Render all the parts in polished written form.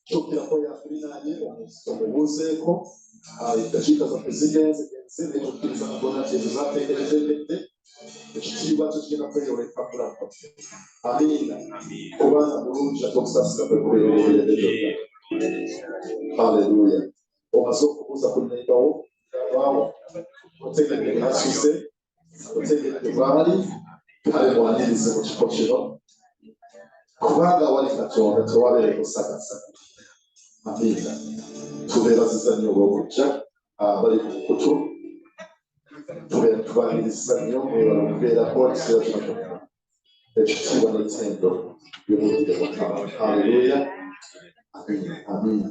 cyokera ko yakurinanye umubuze ko idashika za presidence zene kukiriza kubona cyezo zatekereje ndetse ikibazo kigena kwerewe kapura amina kubana burunja toksasika kwerewe haleluya omaso kubuza kunenda wao utegeke nasuse utegeke bari kale mwanirize mu kikochero kubanga wali katonda tewabere kusakasaka amina tubera zizanyo bokuja bali kukutu tubera tubaniriza mwebera polisi y'abantu ekitiibwa n'entendo by'obudde bwakama haleluya amina amina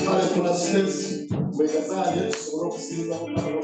Kale kuna space mwekazanye tusobora okusinza mukama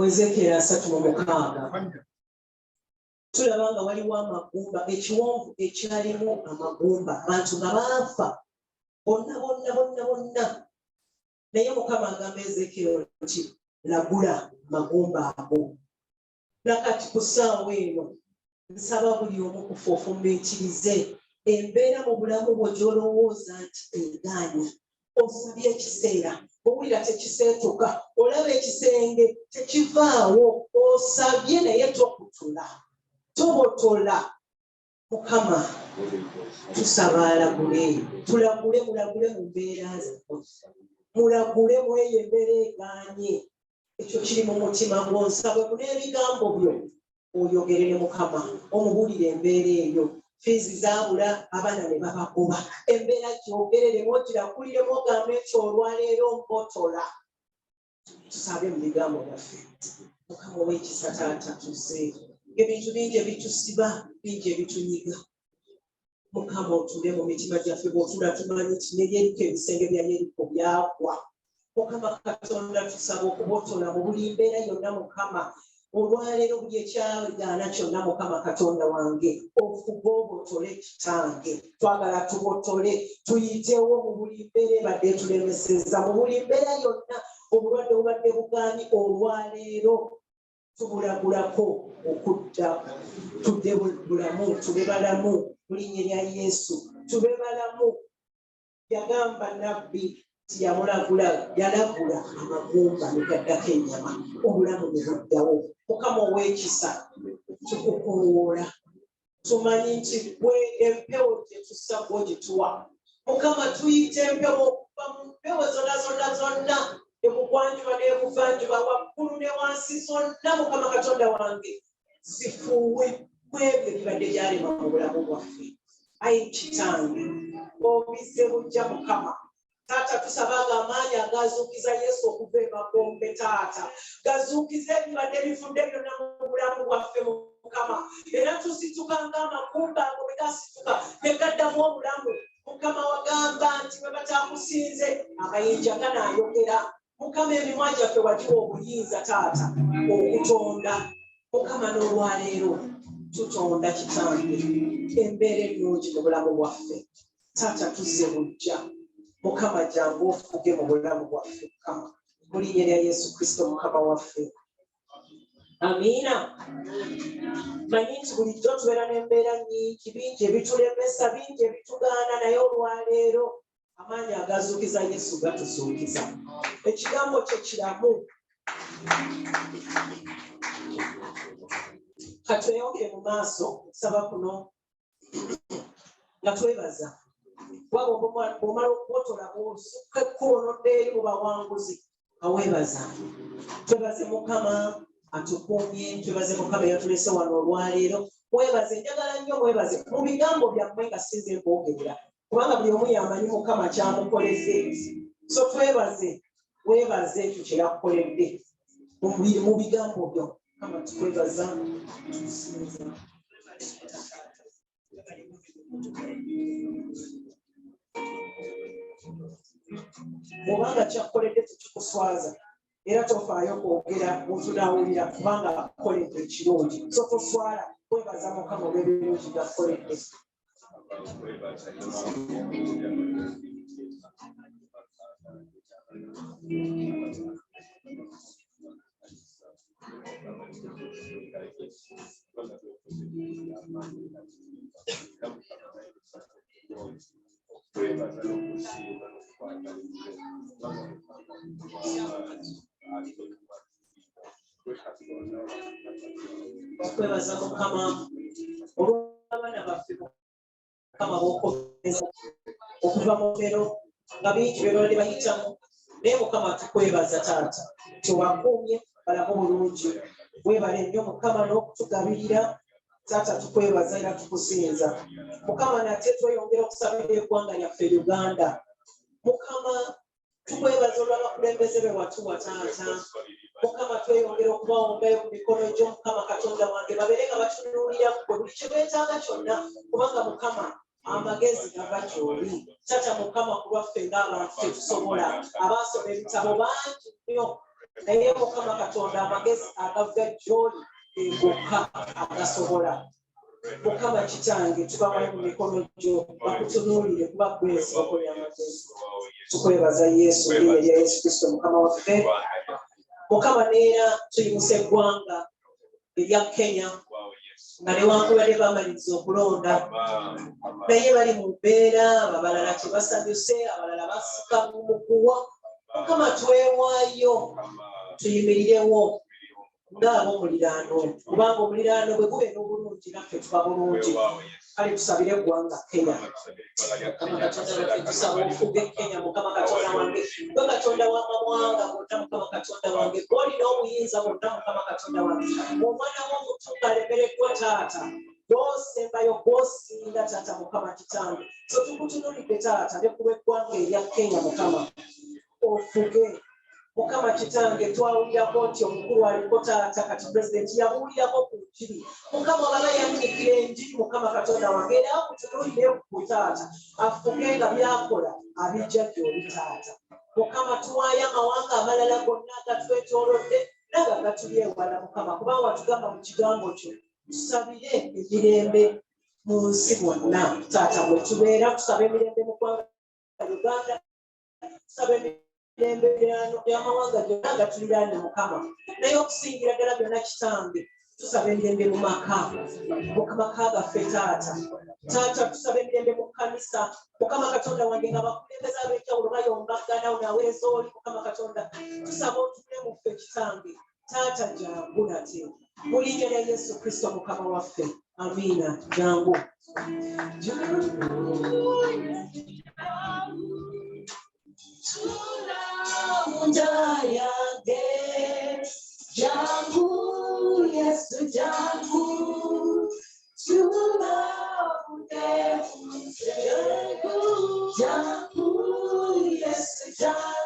Ezekiel 3:6 tulabanga waliwo amagumba ekiwonvu ekyalimu amagumba abantu nga baafa bonna naye Mukama agamba Ezekiel nti lagula amagumba ago nakati ku ssaawa eno nsaba buli omu kufuufumbikirize embeera mu bulamu bwe gy'olowooza nti egaanye osabye ekiseera owulira tekiseetuka olaba ekisenge tekivaawo osabye naye tokutula tobotola Mukama tusaba alagule tulagule mulagule mu mbeera zammwe mulagule mweyo embeera egaanye ekyo kiri mu mutima gw'onsabwe mu n'ebigambo byo oyogerere Mukama omubuulire embeera eyo fiizi zaabula abaana ne babagoba embeera gyogereremu ogirakuliremu ogambe ekyo olwaleero mbotola tusabe mu bigambo byaffe Mukama ow'ekisa taata tuzze ebintu bingi ebitusiba bingi ebitunyiga Mukama otule mu mitima gyaffe bw'otula tumanyi nti ne Yeriko ebisenge bya Yeriko byagwa Mukama Katonda tusaba okubotola mu buli mbeera yonna Mukama olwaleero buli ekyagaana kyonna Mukama Katonda wange ofuge obotole kitange twagala tubotole tuyitewo mu buli mbeera ebadde tulemeseza mu buli mbeera yonna obulwadde obubadde bugaanyi olwaleero tubulagulako okudda tudde bulamu tube balamu mu linnya lya Yesu tube balamu yagamba nabbi yalagula amagumba negaddako ennyama obulamu ne buddawo Mukama ow'ekisa tukukowoola tumanyi nti gwe empewo gye tussa gwe gituwa Mukama tuyite empewo okuva mu mpewo zonna ebugwanjuba n'ebuvanjuba waggulu ne wansi zonna Mukama Katonda wange zifuuwe mu ebyo ebibadde byalema mu bulamu bwaffe ayi kitange obizze bujja Mukama Taata tusabaga amaanyi agazuukiza Yesu okuva emagombe taata gazuukiza ebibadde bifudde byonna mu bulamu bwaffe Mukama era tusituka ng'amagumba ago bwe gasituka ne gaddamu obulamu Mukama wagamba nti bwe bataakusinze amayinja ganaayogera Mukama emimwa gyaffe wagiwa obuyinza taata okutonda Mukama n'olwaleero tutonda kitange embeera ennungi mu bulamu bwaffe taata tuzze bujja Mukama jangu ofuge mu bulamu bwaffe Mukama mu linnya lya Yesu Kristo Mukama waffe amiina manyi nti bulijjo tubeera n'embeera nnyingi bingi ebitulemesa bingi ebitugaana naye olwaleero amaanyi agazuukiza Yesu gatuzuukiza ekigambo kye kiramu katweyongere mu maaso saba kuno nga twebaza bw'omala okubotola bw'osukka ekkubo n'odda eri mu bawanguzi aweebaza twebaze Mukama atukuumye twebaze Mukama eyatulese wano olwaleero mwebaze njagala nnyo mwebaze mu bigambo byammwe nga sinze nkwogerera kubanga buli omu yamanyi Mukama kyamukoleze so twebaze weebaze ekyo kye yakukoledde mu bigambo byo Mukama tukwebaza tusinza Mubanga kyakukoledde tukikuswaza era tofaayo kwogera mutunaawulira kubanga akukoledde ekirungi so toswala kwebaza Mukama olw'ebirungi byakukoledde okwebaza Mukama olw'abaana baffe Mukama b'okozesa okuva mu bero nga bingi bye babadde bayitamu naye Mukama tukwebaza taata kyewakuumye balamu bulungi weebale nnyo Mukama n'okutugabirira taata tukwebaza era tukusinza Mukama nate tweyongera okusabira eggwanga lyaffe Uganda Mukama tukwebaza olw'abakulembeze be watuwa taata Mukama tweyongera okubawombayo ku mikono gyo Mukama Katonda wange babeere nga batunuulira buli kye beetaaga kyonna kubanga Mukama amagezi gava gy'oli taata Mukama ku lwaffe ng'abantu tetusobola abaasoma ebitabo bangi nnyo naye Mukama Katonda amagezi agava gy'oli gokka agasobola Mukama kitange tubawayo mu mikono gyo bakutunuulire kuba gwezi bakola amagezi tukwebaza Yesu linnya lya Yesu Kristo Mukama waffe Mukama neera tuyimusa eggwanga erya Kenya nga newankubadde bamaliriza okulonda naye bali mu mbeera abalala tebasanyuse abalala basika mu muguwa. Mukama twewaayo tuyimirirewo ng'ab'omuliraano kubanga omuliraano bwe gubeera obulungi naffe tuba bulungi. Kale tusabire eggwanga Kenya. Mukama Katonda waffe tusaba ofuge Kenya. Mukama Katonda wange gwe Katonda w'amawanga bonna. Mukama Katonda wange gw'olina obuyinza bonna. Mukama Katonda wange omwana w'omutuka alemereddwa taata gw'osembayo gw'osinga taata Mukama kitange so tukutunuulidde taata ne kuba eggwanga erya Kenya Mukama ofuge Mukama kitange twawulirako nti omukulu aliko taata kati pulezidenti yabuulirako ku njiri Mukama olaba yannyikira enjiri Mukama Katonda wange era akutunuulire ku taata afuge nga byakola abijja gy'oli taata Mukama tuwaayo amawanga amalala gonna agatwetoolodde naga gatuli ewala Mukama kubanga watugamba mu kigambo kyo tusabire emirembe mu nsi bonna taata bwe tubeera tusaba emirembe mu ggwanga Uganda tusaba emirembe y'amawanga gyonna agatuliraanye Mukama naye okusingira ddala byonna kitange tusaba emirembe mu maka gaffe taata tusaba emirembe mu kkanisa Mukama Katonda wange nga bakulembeze ab'enjawulo bayombagana onaweeza oli Mukama Katonda tusaba otule mu ffe kitange taata jangu nate mu linnya lya Yesu Kristo Mukama waffe amiina jangu jangu Yesu jangu jangu Yesu jangu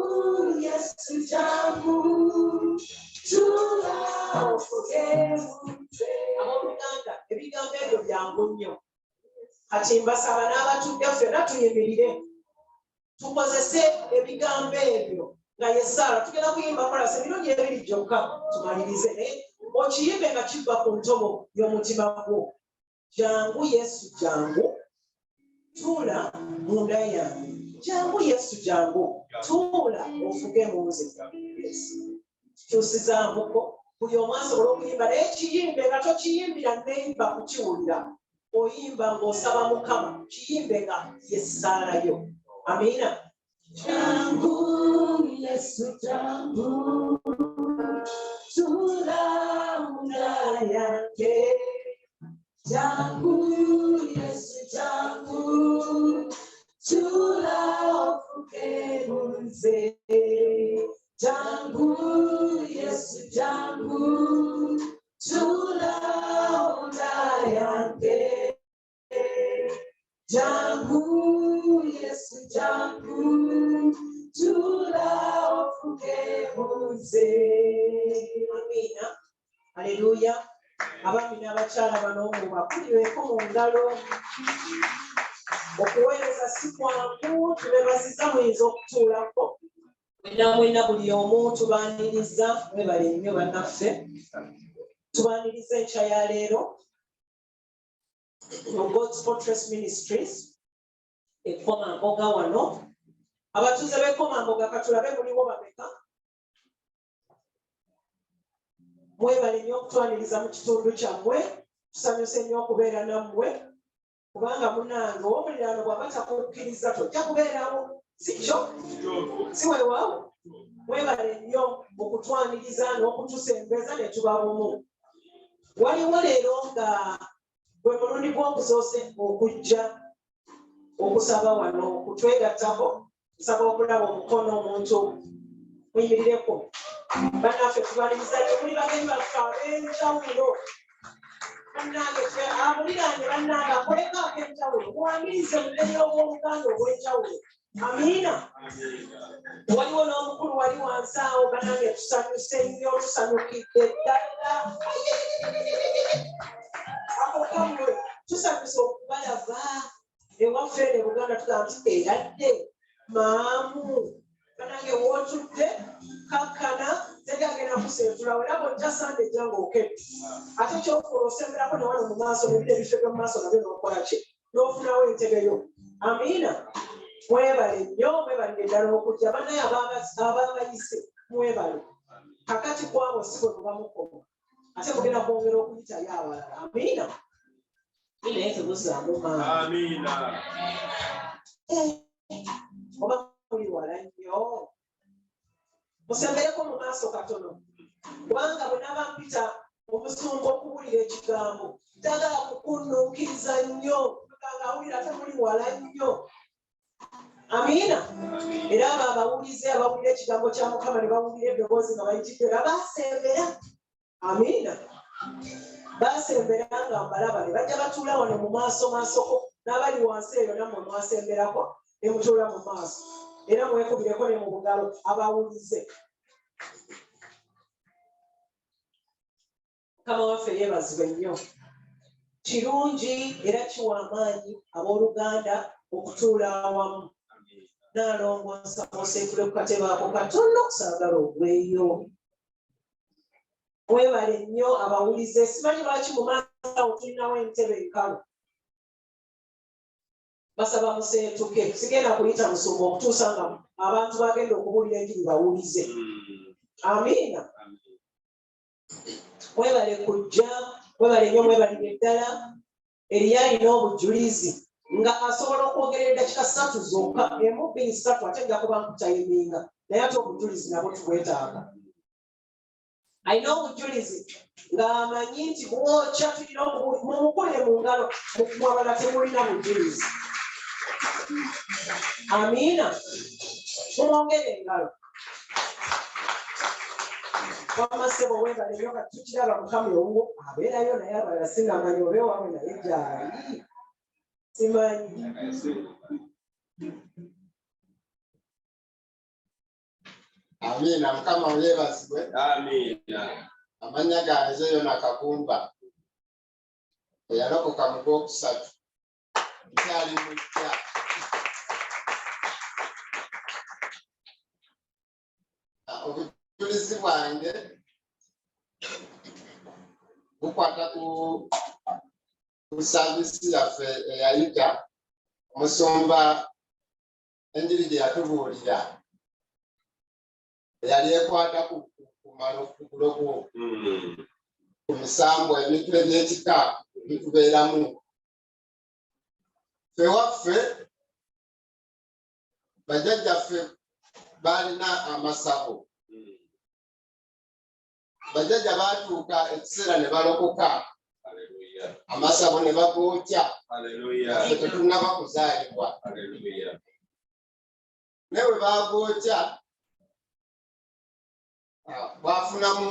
jangu Yesu jangu abooluganda ebigambo ebyo byangu nnyo kati mbasaba n'abatudde ffenna tuyimirire tukozese ebigambo ebyo nga Yesaala tugenda kuyimba kolasi emirundi ebiri gyokka tumalirize naye okiyimbe nga kiva ku ntobo y'omutima gwo jangu Yesu jangu tuula munda yange jangu Yesu jangu tuula ofuge mu nze kyusizaamuko buli omu asobola okuyimba naye kiyimbe nga tokiyimbira neyimba kukiwulira oyimba ng'osaba Mukama kiyimbe nga Yesaalayo amiina jangu Yesu jangu tuula munda yange jangu Yesu jangu tuula ofuge mu nze jangu Yesu jangu tuula munda yange jangu Yesu jangu tuula ofuge mu nze amiina haleluya abaami n'abakyala bano mubakulireko mu ngalo okuweereza si kwangu tubebaziza muyinza okutuulako mwena buli omu tubaaniriza mwebale nnyo bannaffe tubaaniriza enkya ya leero mu God's Fortress Ministries Komamboga wano abatuuze b'e Komamboga katulabe muliwo bameka mwebale nnyo okutwaniriza mu kitundu kyammwe tusanyuse nnyo okubeera nammwe kubanga munange ow'omuliraano bw'aba takukkiriza tojja kubeerawo sikyo si weewaawo mwebale nnyo okutwaniriza n'okutusembeza ne tuba bumu waliwo leero nga gwe mulundi gw'okusoose okujja okusaba wano okutwegattako nsaba okulaba omukono omuntu muyimirireko bannaffe tubaliriza muli bagenyi baffe ab'enjawulo bannange abuliraanye bannange akoleko ak'enjawulo muwangirize mulenyi obw'oluganda obw'enjawulo amiina waliwo n'omukulu wali wansi awo bannange tusanyuse nnyo tusanyukidde ddala ako kamwe tusanyuse okubalaba ewaffe ne Buganda tugamba nti eradde maamu bannange wootudde kakkana teryagenda kuseetula era bwojja sande ejjanga okedde ate kyofuula osemberako ne wano mu maaso nebire ebife by'omu maaso nabyo n'okola ki n'ofunawo entegeyo amiina Mwebale nnyo, mwebale ddala okujja banaye ababayise mwebale. Kakati kwabo si bwe mubamukoma. Ate mugenda kwongera okuyitayo abalala. Amiina. Naye tebuzaamu maama. Amiina. Oba muli wala nnyo. Musembereko mu maaso katono. Kubanga bwe naba mpita omusumba okuwulira ekigambo njagala kukunnuukiriza nnyo nga awulira ate muli wala nnyo. Amiina. Era abo abawulize abawulira ekigambo kya Mukama ne bawulira eddoboozi nga bayitidde era baasembera. Amiina. Baasembera nga mbalaba ne bajja batuula wano mu maasoko n'abali wansi eyo nammwe mwasemberako ne mutuula mu maaso era mwekubireko ne mu bugalo abawulize. Mukama waffe yeebazibwe nnyo. Kirungi era kiwa amaanyi abooluganda okutuula awamu. Naalongoosa oseekule ku katebe ako katono okusaagala ogweyo. Mwebale nnyo abawulize. Simanyi lwaki mu maaso awo tulinawo entebe enkalu. Basaba museetuke. Sigenda kuyita musumba okutuusa nga abantu bagenda okubuulira enjiri bawulize. Amiina. Mwebale kujja, mwebale nnyo mwebalire ddala. Eriyo alina obujulizi nga asobola okwogera eddakiika 3 zokka, emu 2 3 ate nja kuba nkutayiminga. Naye ate obujulizi nabwo tubwetaaga. Alina obujulizi ng'amanyi nti bwokya tulina mumukole mu ngalo, mwabala temulina bujulizi. Amiina. Mumwongere engalo. Wamasebo webale nnyo kati tukiraba Mukama owuwo abeerayo naye abalala singamanyi oba ewaabwe naye gyali. Simanyi. Amiina. Mukama yeebazibwe. Amiina. Amannya gange Yona Kakumba. Eyalokoka mu Gwokusatu. Nkyali mujja. Obujulizi bwange bukwata ku saavisi yaffe eyayita omusumba enjiri gye yatubuulira eyali ekwata ku kulogo ku misambo emitwe by'ekika bitubeeramu. Ffe waffe bajjajjaffe baalina amasabo. Bajjajja baatuuka ekiseera ne balokoka. Amasabo ne bagookya. Ffe tetunnaba kuzaalibwa. Naye bwe bagookya bafunamu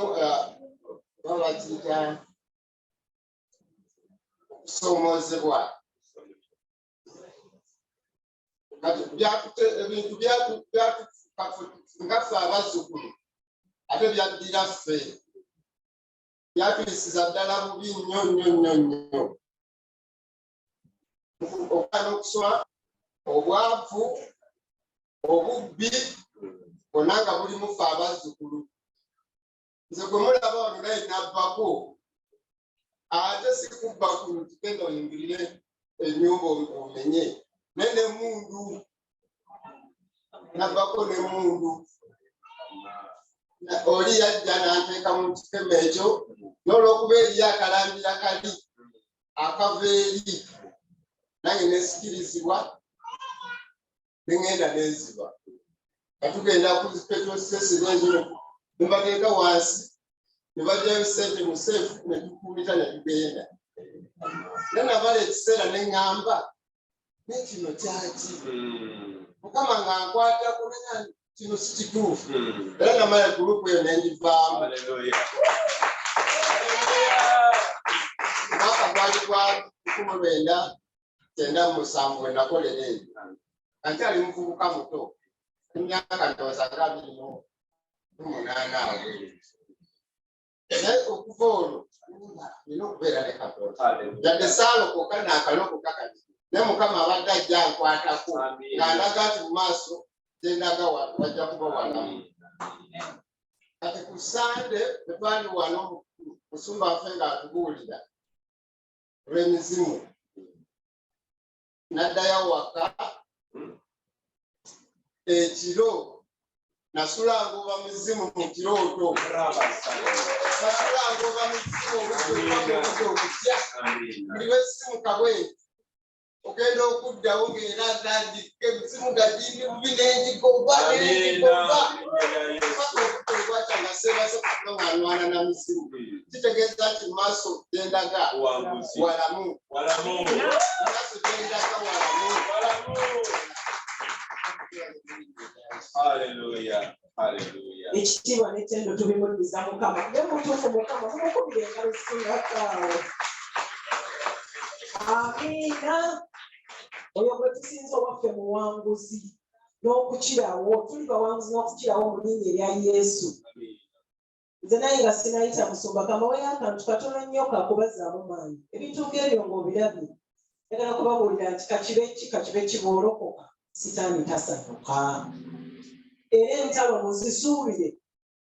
babakiyita okusomoozebwa. Ebintu nga ffe abazzukulu ate byaddira ffe byatuyisiza ddala bubi nnyo nnyo nnyo nnyo. Okwana okusoma, obwavu, obubbi bwonna nga bulimu ffe abazzukulu. Nze gwe mulaba wano naye nabbako ate si kubba ku tugenda oyingirire ennyumba omenye naye n'emmundu nabbako n'emmundu. Oli yajja n'anteeka mu kiteme ekyo n'olwokuba eriyo akalambira kali akava eri nange nesikirizibwa neŋŋenda neziba nga tugenda ku petrol station ezino ne bateeka wansi ne bajjayo ssente mu seefu ne tukuumita ne tugenda. Ne nabala ekiseera ne ŋŋamba naye kino kyaki Mukama nga nkwatako naye kino si kituufu. Era namala gurupu eyo ne ngivaamu. Omwaka gwali gwa 1997 we nakolera eyo. Nkyali muvubuka muto emyaka ndowooza nga 28 awo. Naye okuva olwo nina okubeera ne Katonda. Yadde saalokoka naakalokoka kati. Naye Mukama abadde ajja ankwatako ng'andaga nti mu maaso gye ndaga wajja kuba walamu. Kati ku Sande bwe twali wano musumba waffe ng'atubuulira olw'emizimu n'addayo waka ekiro nasulanga oba muzimu mu kirooto nasulanga oba muzimu okutya buli wesimuka bwe ogenda okuddawo ng'era atandika emizimu gagindi bubi n'enjigoba okutegwata nga seebase kuba ng'anwana na muzimu kitegeeza nti mu maaso gendaga walamu maaso gendaga walamu. Ekitiibwa n'ettendo tubimuddiza Mukama. Ye mutuufu Mukama tumukubire engalo zisingakaawo. Amiina. Oyo gwe tusinza owaffe muwanguzi n'okukirawo. Tuli bawanguzi n'okukirawo mu linnya erya Yesu. Nze naye nga sinayita musumba kamaweyo akantu katono nnyo kakubazaamu maanyi. Ebintu ng'ebyo ng'obirabye. Njagala kubabuulira nti kakibe kiboolokoka. Sitaani tasanuka. Era entalo muzisuubire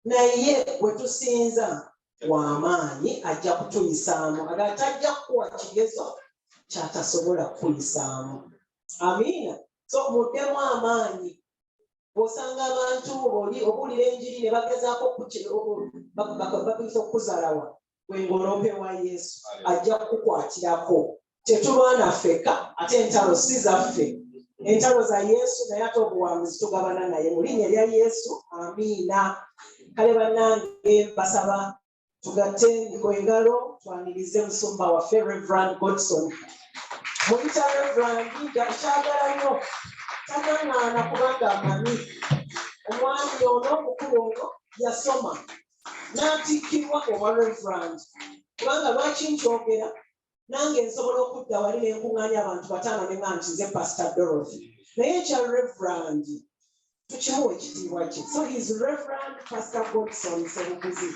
naye gwe tusinza w'amaanyi ajja kutuyisaamu aga tajja kukuwa kigezo kyatasobola kukuyisaamu. Amiina. So muddemu amaanyi. Bw'osanga abantu obuulira enjiri ne bagezaako bakuyisa okukuzalawa gwengoloope wa Yesu ajja kukukwatirako. Tetulwana ffeka ate entalo si zaffe. Entalo za Yesu naye ate obuwanguzi tugabana naye mu linnya erya Yesu. Amiina. Kale bannange basaba tugatte engalo twanirize musumba waffe Reverend Godson. Muyita Reverend kyagala nnyo tagaŋŋaana kubanga amanyi omwami ono omukulu ono yasoma n'atikkirwa obwa Reverend kubanga lwaki nkyogera nange nsobola okudda wali n'enkuŋŋaanya abantu bataano ne nga nti nze Pastor Dorothy naye ekya Reverend tukimuwa ekitiibwa kye. So he's Reverend Pastor Godson Sebuguzi.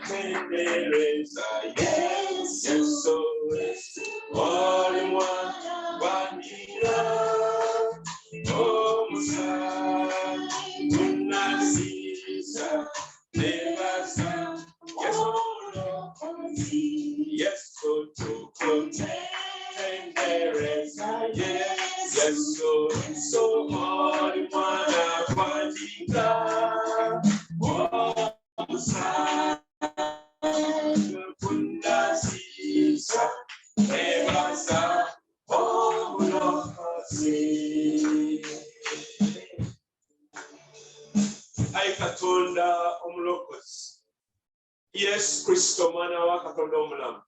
Tendereza Yesu wali mwabandira omusayi tunasiza nebaza Yesu tukutendereza Yesu wali mwabandira Katonda omulokozi Yesu Kristo mwana wa Katonda omulamu,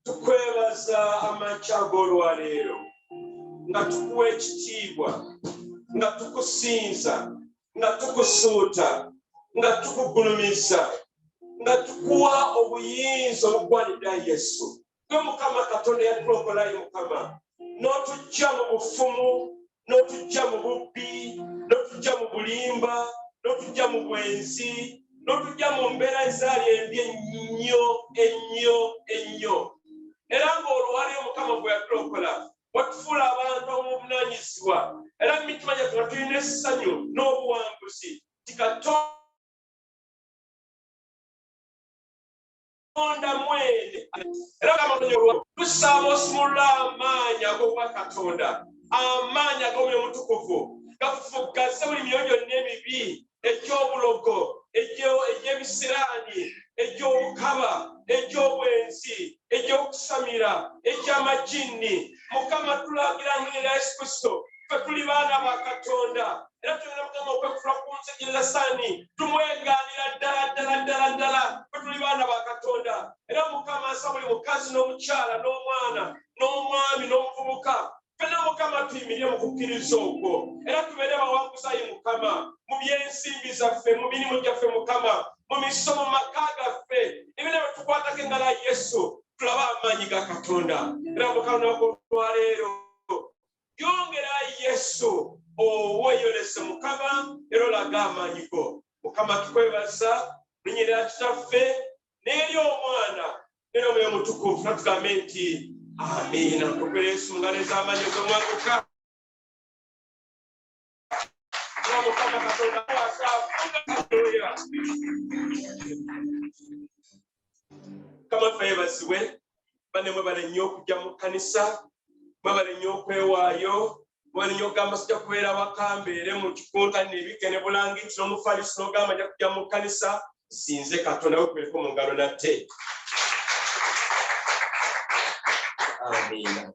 tukwebaza amakya g'olwaleero nga tukuwa ekitiibwa, nga tukusinza, nga tukusuuta, nga tukugulumiza, nga tukuwa obuyinza obugwanidde Yesu. Gwe Mukama Katonda yatulokolayo Mukama, n'otujja mu bufumu, n'otujja mu bubbi, n'otujja mu bulimba, n'otujja mu bwenzi, n'otujja mu mbeera ezaali embi ennyo. Era ng'olwaleero Mukama gwe yatulokola watufuula abantu ab'obuvunaanyizibwa, era mu mitima gyaffe nga tulina essanyu n'obuwanguzi ti Katonda mwene. Era tusaba osumulula amaanyi ag'obwa Katonda, amaanyi ag'Omwoyo Omutukuvu gafufuggaze buli myoyo gyonna emibi, egy'obulogo, egy'ebisiraani, egy'obukaba, egy'obwenzi, egy'okusamira, egy'amajjinni. Mukama tulagira mu linnya lya Yesu Kristo ffe tuli baana ba Katonda, era tulina Mukama okwekufula ku nsegereza saani tumwegaanira ddala ffe tuli baana ba Katonda. Era Mukama asaba buli mukazi n'omukyala n'omwana n'omwami n'omuvubuka ffenna Mukama tuyimirire mu kukkiriza okwo, era tubeere bawanguzayi Mukama mu by'ensimbi zaffe, mu mirimu gyaffe Mukama, mu misomo mu maka gaffe, ebina bye tukwatako engalo ya Yesu tulaba amaanyi ga Katonda. Era Mukama n'olwaleero yongera Yesu oweyolese Mukama era olaga amaanyi go. Mukama tukwebaza mu linnya lya Kitaffe n'eri Omwana n'eri Omwoyo Omutukuvu, natugambe nti amiina. Tukwere Yesu mu ngalo ez'amaanyi ez'omwanguka. Mukama Katonda Haleluya. Kama ffe yebazibwe bane mwebale nnyo okujja mu kkanisa, mwebale nnyo okwewaayo, mwebale nnyo okugamba sijja kubeera wakambeere mu kikunkani ebikene bulangiti n'omufalisi n'ogamba ajja kujja mu kkanisa. Sinze Katonda wekubeeko mu ngalo natte. Amiina.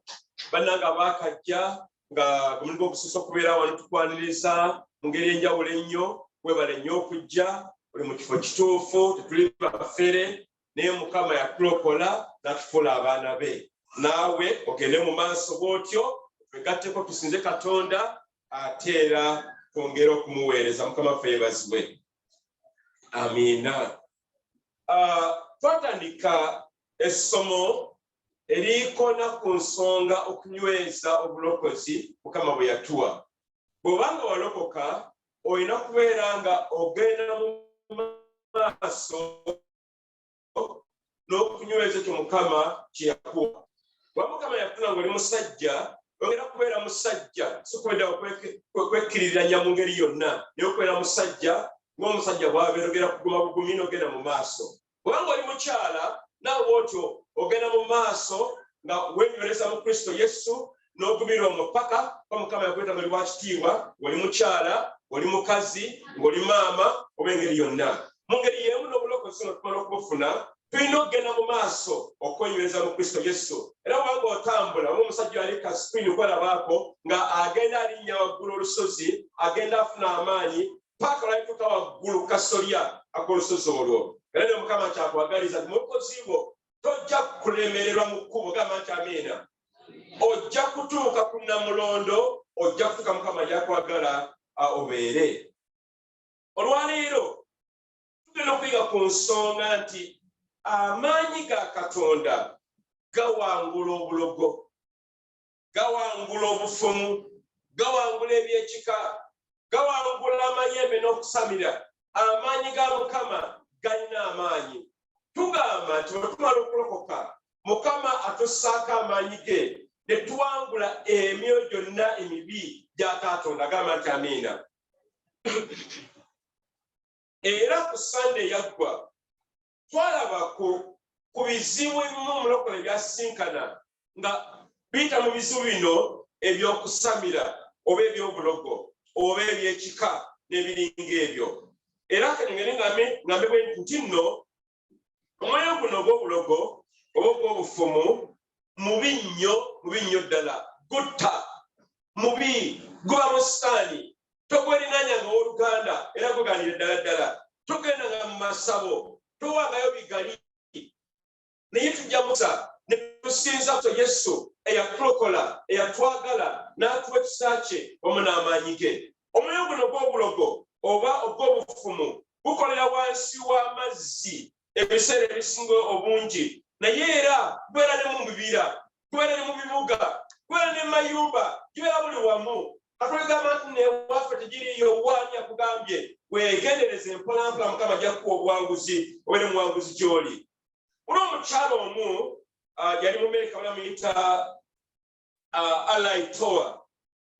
Bannange abaakajja nga omulimu gw'obususa okubeera wano tukwaniriza mu ngeri enjawulo ennyo, webale nnyo okujja, oli mu kifo kituufu, tetuli bafere, naye Mukama yatulokola n'atufuula abaana be. Naawe ogende mu maaso bw'otyo, twegatteko tusinze Katonda, ate era twongere okumuweereza. Mukama waffe yeebazibwe. Amiina. Twatandika essomo erikona ku nsonga okunyweza obulokozi Mukama bwe yatuwa. Bw'obanga walokoka olina kubeera nga ogenda mu maaso n'okunyweza ekyo Mukama kye yakuwa. Bwa Mukama yakuna ng'oli musajja, ogenda kubeera musajja, si kwenda okwekkiriranya mu ngeri yonna, naye okubeera musajja ng'omusajja bw'abeera ogenda kuguma bugumi n'ogenda mu maaso. Bw'obanga oli mukyala naawe bw'otyo ogenda mu maaso nga weenyweleza mu Kristo Yesu n'ogumirwa omupaka kwa Mukama yakweta ng'oli wa kitiibwa, ng'oli mukyala, ng'oli mukazi, ng'oli maama oba engeri yonna. Mu ngeri y'emu n'obulokozi nga tumala okubufuna, tulina okugenda mu maaso okwenyweza mu Kristo Yesu. Era bwanga otambula oba omusajja ali ka sipiini okwalabaako nga agenda alinnya waggulu olusozi, agenda afuna amaanyi paka lwalituuka waggulu kasolya ak'olusozi olwo. Era ne Mukama kyakwagaliza nti mu bukozi bwo tojja kulemererwa mu kkubo, gamba nti amiina. Ojja kutuuka ku Namulondo, ojja kutuuka Mukama gy'akwagala obeere. Olwaleero tugenda okuyiga ku nsonga nti amaanyi ga Katonda gawangula obulogo, gawangula obufumu, gawangula ebyekika, gawangula amayembe n'okusamira. Amaanyi ga Mukama galina amaanyi. Tugamba nti bwe tumala okulokoka, Mukama atussaako amaanyi ge ne tuwangula emyoyo gyonna emibi gya Katonda. Gamba nti amiina. Era ku Sande yaggwa twalaba ku bizibu ebimu omulokole byasinkana nga biyita mu bizibu bino eby'okusamira oba eby'obulogo oba ebyekika n'ebiringa ebyo. Era ngeri ngambe bwe nti nno omwoyo guno ogw'obulogo oba ogw'obufumu mubi nnyo ddala, gutta, mubi, guba mu sitaani. Togwerinaanya nga w'oluganda era guganire ddala ddala. Togenda nga mu masabo, towangayo bigali. Naye tujja musa ne tusinza Kristo Yesu eyatulokola, eyatwagala n'atuwa ekisa kye wamu n'amaanyi ge. Omwoyo guno ogw'obulogo oba ogw'obufumu gukolera wansi w'amazzi ebiseera ebisinga obungi, naye era gubeera ne mu bibira, gubeera ne mu bibuga, gubeera ne mayumba, gibeera buli wamu. Katwegamba nti newaffe tegiriyo waani akugambye weegendereze mpolampola Mukama ajja kukuwa obuwanguzi obeere muwanguzi gy'oli. Oli omukyala omu yali mu Amerika balamuyita Alai Toa,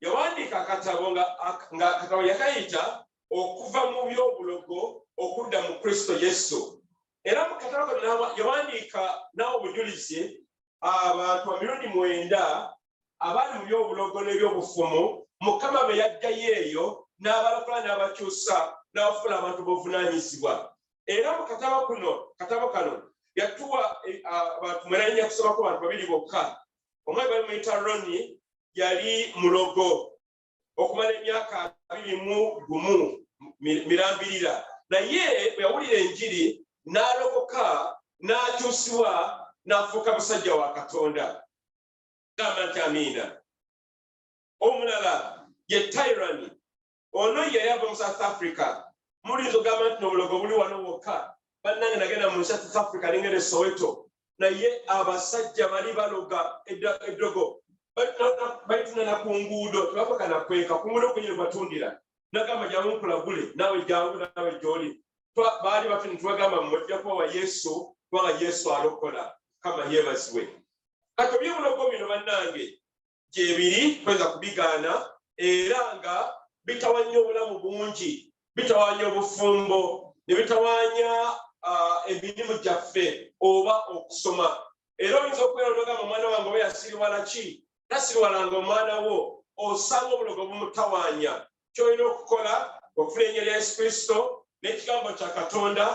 yawandiika akatabo nga akatabo yakayita okuva mu by'obulogo okudda mu Kristo Yesu. Era mu katabo kano yawandiika nawo obujulizi abantu emirundi 9 abali mu by'obulogo n'ebyobufumu Mukama be yaddayo eyo n'abalokola n'abakyusa n'abafuula abantu b'obuvunaanyizibwa. Era mu katabo kano yatuwa abantu mwenanya kusomako abantu 2 bokka. Omwe balimuyita Roni, yali mulogo okumala emyaka 21 mirambirira, naye bwe yawulira enjiri n'alokoka n'akyusibwa n'afuuka musajja wa Katonda. Gamba nti amiina. Omulala ye Tyrani, ono yali ava mu South Africa. Mulinza ogamba nti n'obulogo buli wano wokka. Bannange nagenda mu South Africa nengere Soweto, naye abasajja bali baloga eddogo balitunana ku nguudo, tebapaka nakweka ku nguudo kunyini batundira. Nagamba jangu nkulagule, naawe jangu naawe gy'oli. Baali baffe ne tubagamba mujja kubawa Yesu kubanga Yesu alokola. Kama yeebazibwe. Kati ebyobulogo bino bannange gyebiri kweza kubigaana, era nga bitawanya obulamu bungi, bitawanya obufumbo, ne bitawanya emirimu gyaffe oba okusoma. era oyinza okubeera ologamba omwana wange oba yasiriwala ki tasiriwalanga omwana wo osanga obulogo bumutawaanya kyolina okukola okufuna erinnya lya Yesu Kristo n'ekigambo kya Katonda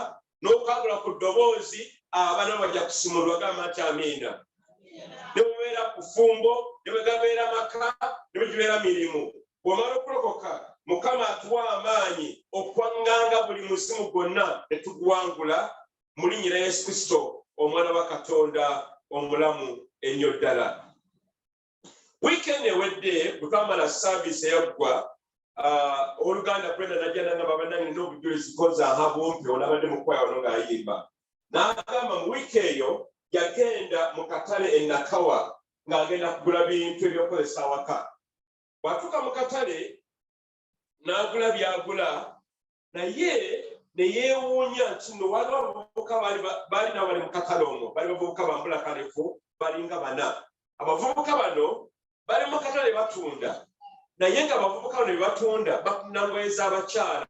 n'okukangula ku ddoboozi abaana bajja kusimulwa gamba nti amiina ne bubeera kufumbo ne bwe gabeera maka ne bwe gibeera mirimu bw'omala okulokoka Mukama atuwa amaanyi okwaŋŋanga buli muzimu gwonna ne tugwangula mu linnya lya Yesu Kristo omwana wa Katonda omulamu ennyo ddala. Weekend ewedde bwe twamala saaviisi eyaggwa oluganda Brenda najja n'agamba bannange n'obujulizi koza aha bumpi olabadde mu kwaya wano ng'ayimba n'agamba mu wiiki eyo yagenda mu katale e Nakawa ng'agenda kugula bintu ebyokukozesa awaka. Bw'atuuka mu katale n'agula by'agula naye ne yeewuunya nti nno waliwo abavubuka baali nabo bali mu katale omwo bali bavubuka bambula kalefu balinga 4. Abavubuka bano bali mu katale batunda naye nga abavubuka bano bye batunda batunda ngoye z'abakyala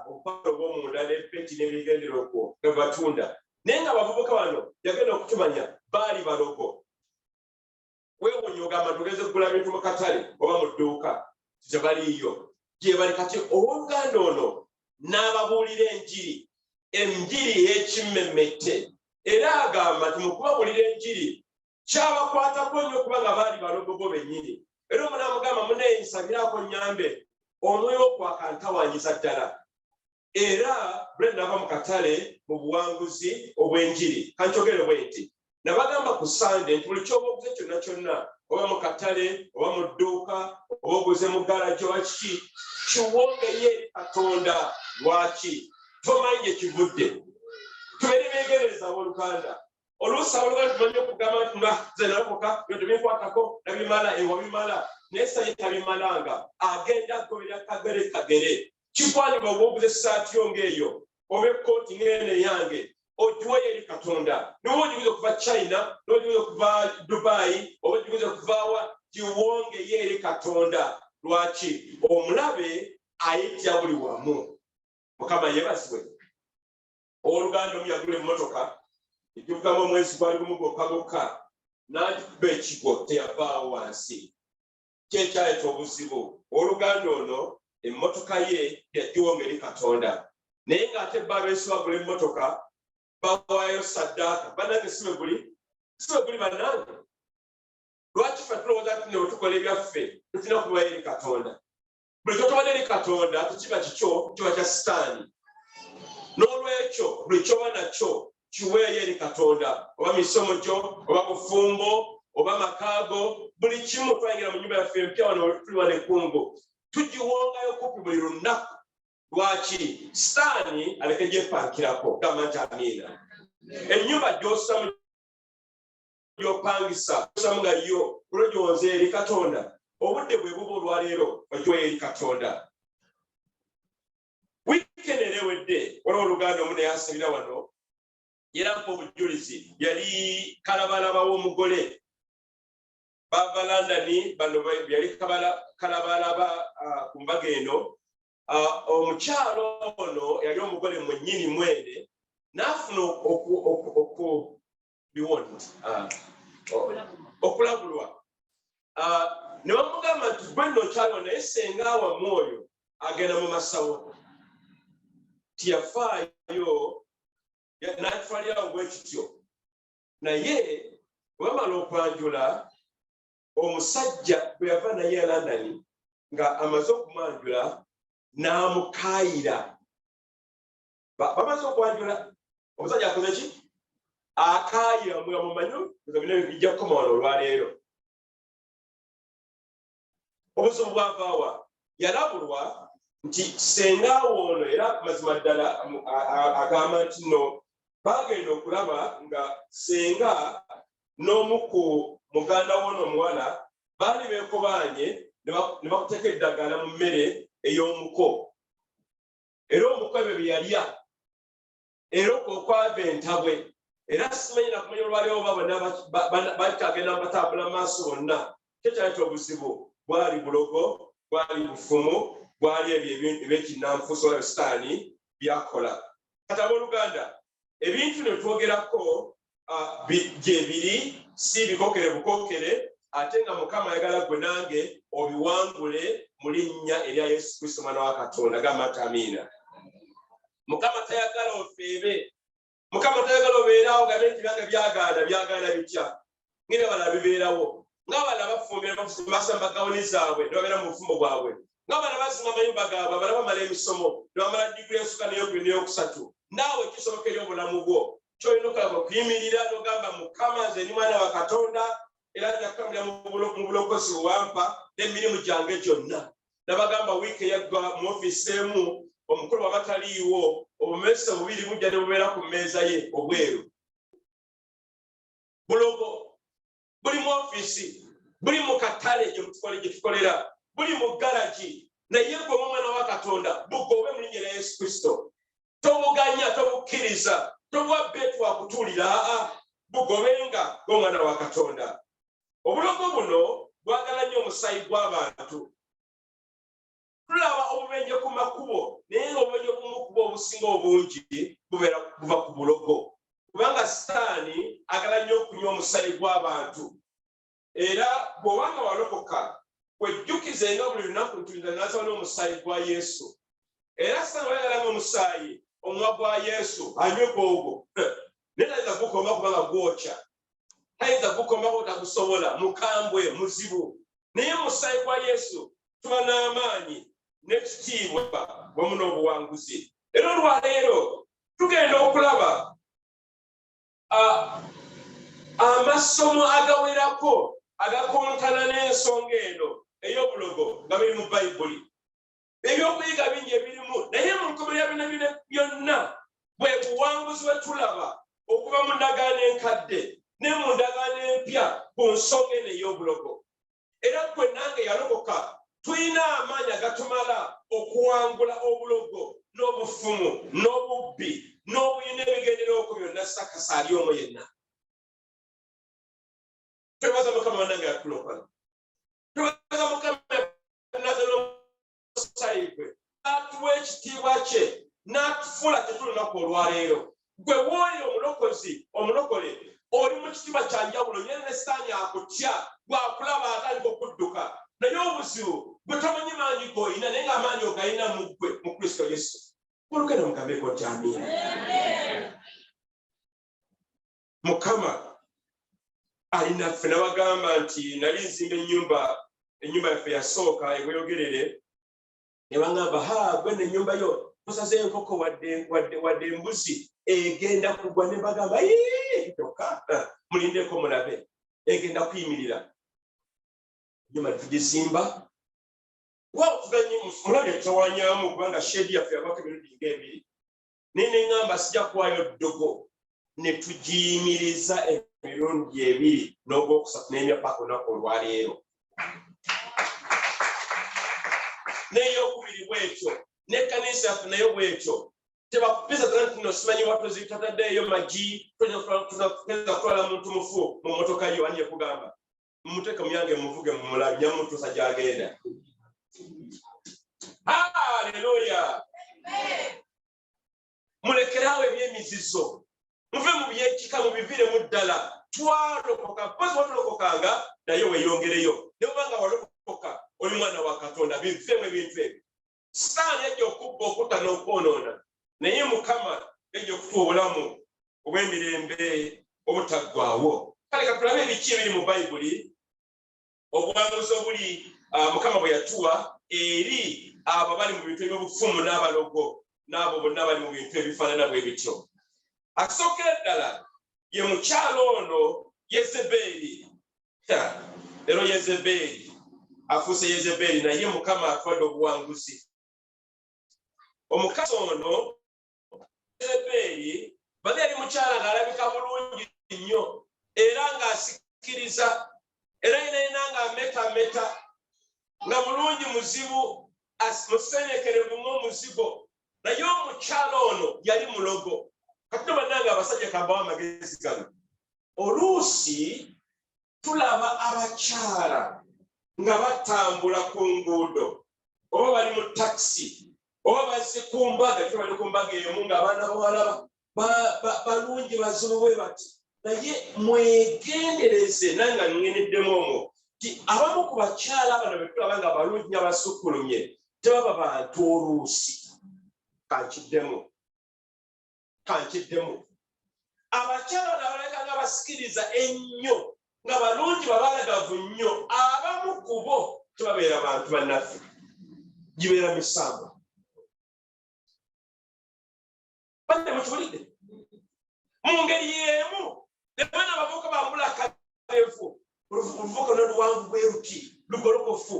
obupale obw'omunda n'epeti n'ebigendera okwo nga batunda naye nga abavubuka bano yagenda okutumanya baali balogo. Weewuunya ogamba tugeze kugula bintu mu katale oba mu dduuka gye baliyo gye bali kati owooluganda ono n'ababuulira enjiri ey'ekimmemmette era agamba nti mu kubabuulira enjiri kyabakwatako nnyo okuba nga baali balogo bo bennyini era omwana amugamba muneeyisabirako nnyambe omwoyo okwakantawanyiza ddala era Brenda ava mu katale mu buwanguzi obw'enjiri kankyogere bwe nti nabagamba ku Sande nti buli kyoba oguze kyonna kyonna oba mu katale oba mu dduuka oba oguze mu galaji oba kiki kiwongeye Katonda. Lwaki? Tomanyi gye kivudde. Tubeere beegendereza abooluganda. Oluusi abooluganda tumanyi okugamba nti nze nalokoka byo tebinkwatako nabimala ewabimala naye saye tabimalanga agenda agobera kagere kikwanibwa oba oguze essaati yo ng'eyo oba ekkooti ng'eno eyange ogiweyo eri Katonda niwe ogiguze okuva China n'ogiguze okuva Dubai oba ogiguze okuvaawa giwongeye eri Katonda. Lwaki? Omulabe ayitya buli wamu. Mukama yeebazibwe. Owooluganda omu yagula emmotoka egivugamu omwezi gwali gumu gwokka n'agikuba ekigo teyavaawo wansi kyekyaleeta obuzibu. Owooluganda ono emmotoka ye yagiwonga eri Katonda naye ng'ate bba abeesi bagula emmotoka bawaayo saddaaka bannange si bwe guli bannange. Lwaki ffe tulowooza nti ne bwe tukola ebyaffe tulina kubayo eri Katonda? Buli kyotobadde eri Katonda tekiba kikyo kiba kya sitaani. N'olwekyo buli kyoba nakyo kiweeyo eri Katonda oba misomo gyo oba bufumbo oba makaago buli kimu twayingira mu nnyumba yaffe empya wano tuli wano ekkungu tugiwongayo kumpi buli lunaku. Lwaki? Sitaani aleke gyepankirako gamba nti amiina. Ennyumba gy'osamu gy'opangisa osamu nga yo olwo gy'onze eri Katonda obudde bwe buba olwaleero ogiweeyo eri Katonda. Wiikendi erewedde waliwo oluganda omu naye asabira wano era mpa obujulizi yali kalabalaba w'omugole bava London bano yali kalabalaba ku mbaga eno. Omukyalo ono yali omugole mwennyini mwene n'afuna okulabulwa ne bamugamba nti gwe nno okyalo naye senga awamu oyo agenda mu masawo tiyafaayo n'atwalirawo bwe kityo naye bwamala okwanjula omusajja bwe yava naye e London nga amaze okumwanjula n'amukaayira. Bamaze okwanjula omusajja akoze ki? Akaayira nga mumanyi nga bino bijja kukoma wano olwaleero. Obuzibu bwavaawa yalabulwa nti senga ono era mazima ddala agamba nti nno bagenda okulaba nga senga n'omu ku muganda w'ono omuwala baali beekobaanye ne bakuteeka eddagala mu mmere ey'omuko era omuko ebyo bye yalya era okwava entabwe era simanyi nakumanya olwaliwo oba bonna bakagenda batambula maaso bonna kyekyaleeta obuzibu bwali bulogo bwali bufumu bwali ebyo ebyekinnanfuusi oba sitaani byakola. Kati abooluganda ebintu ne twogerako gye biri si bikokere bukokere ate nga Mukama ayagala gwe nange obiwangule mu linnya erya Yesu Kristo mwana wa Katonda. Gamba amiina. Mukama tayagala ofeebe. Mukama tayagala obeerawo gabe nti byange byagaana bitya. Ngire bala bibeerawo. Ng'abala bafumbira basamba gawuni zaabwe ne babeera mu bufumbo bwabwe. Ng'abala bazinga amayumba gaabwe abala bamala emisomo ne bamala diguli ensukka n'eyokubiri n'eyokusatu. Naawe kisoboka eri obulamu bwo kyolina okulaba okuyimirira n'ogamba Mukama nze ndi mwana wa Katonda era njakutambulira mu bulokozi wampa n'emirimu gyange gyonna. Nabagamba wiiki eyaggwa mu ofiisi emu omukulu wabataliiwo obumesa bubiri bujja ne bubeera ku mmeeza ye obweru. Bulogo buli mu ofiisi, buli mu katale gye tukolera, buli mu garagi, naye gwe omwana wa Katonda bugobe mu linnya lya Yesu Kristo. Tobuganya, tobukkiriza, tobuwa beetu wa kutuulira, bugobenga ng'omwana wa Katonda. Obulogo buno bwagala nnyo omusaayi gw'abantu. Tulaba obubenje ku makubo naye obubenje ku makubo obusinga obungi buva ku bulogo. Kubanga Sitaani agala nnyo okunywa omusaayi gw'abantu. Era bw'obanga walokoka wejjukizenga buli lunaku nti nazaala n'omusaayi gwa Yesu. Era Sitaani wayagala ng'omusaayi omwa gwa Yesu anywe gwogwo. Naye tayinza gukoma kubanga gwokya. Tayinza gukoma otagusobola mukambwe muzibu. Naye omusaayi gwa Yesu tuba n'amaanyi n'ekitiibwa wamu n'obuwanguzi. Era olwaleero tugenda okulaba amasomo agawerako agakontana n'ensonga eno ey'obulogo nga biri mu Bayibuli. Ebyokuyiga bingi ebirimu naye mu nkomerera bino byonna bwe buwanguzi bwe tulaba okuva mu ndagaano enkadde ne mu ndagaano empya ku nsonga eno ey'obulogo. Era gwe nange yalokoka tulina amaanyi agatumala okuwangula obulogo n'obufumu n'obubbi n'obuyina ebigendera okwo byonna sakasa ali omu yenna. Twebaza Mukama bannange yatulokola. Twebaza Mukama nazaala omusaayi gwe n'atuwa ekitiibwa kye n'atufuula tetulunaku olwaleero. Gwe wooyo omulokole oli mu kitiibwa kya njawulo ye ne Sitaani akutya bw'akulaba atandika okudduka. Naye obuzibu bwe tomanyi maanyi g'olina naye ng'amaanyi ogayina mu ggwe mu Kristo Yesu. Olugenda mugambeko nti amiina. Mukama alina ffe nabagamba nti nali nzimba ennyumba yaffe yasooka ebweyogerere ne bangamba gwe n'ennyumba yo tosaze enkoko wadde embuzi egenda kugwa. Ne bagamba toka mulindeko mulabe egenda kuyimirira. Ennyumba tugizimba mulabye tutawanyamu kubanga sheedi yaffe yabako emirundi ng'ebiri. Naye ne ŋŋamba sijja kuwaayo ddogo ne tugiyimiriza emirundi ebiri n'ogwokusatu n'emyaka olunaku olwaleero. N'eyokubiri bw'ekyo n'ekkanisa yaffe nayo bw'ekyo. Tebakupisa nti no simanyi watozi tataddeeyo magi tugeza kutwala muntu mufu mu mmotoka yo ani yakugamba mumuteeke muyange muvuge mumulabi nyamutuusa gy'agenda. Haleluya. Mulekerawo ebyemizizo muve mu byekika mubiviiremu ddala. Twalokoka pozi watulokokanga naye weeyongereyo. Ne bwanga walokoka oli mwana wa Katonda bivemu ebintu ebyo. Sitaani yajja okubba okutta n'okwonoona naye Mukama yajja okutuwa obulamu obw'emirembe obutaggwaawo. Kale katulabe ebiki ebiri mu Bayibuli obuwanguzi obuli Mukama bwe yatuwa eri abo bali mu bintu eby'obufumu n'abalogo n'abo bonna bali mu bintu ebifaanana bwe bityo. Asookera ddala ye mukyalo ono Yezeberi. Leero Yezeberi afuuse Yezeberi naye Mukama atuwadde obuwanguzi. Omukazi ono Yezeberi bali yali mukyala ng'alabika bulungi nnyo era ng'asikiriza era yenna ng'ametameta nga mulungi muzibu musenyekerevu ng'omuzigo. Naye omukyala ono yali mulogo. Kati bannange abasajja kambawo amagezi gano. Oluusi tulaba abakyala nga batambula ku nguudo oba bali mu takisi oba bazze ku mbaga bali ku mbaga emu ng'abaana bawala balungi bazibu bwe bati naye mwegendereze nanga ngeneddemu omwo ti abamu ku bakyala bano be tulaba nga balungi nga basukkulumye tebaba bantu oluusi kankiddemu abakyala nabaleka nga basikiriza ennyo nga balungi babalagavu nnyo abamu ku bo tebabeera bantu bannaffe gibeera misango banne mukibulidde mu ngeri y'emu ne bana bavubuka bambula akalevu oluvubuka noluwanvu bwe ruti lugolokofu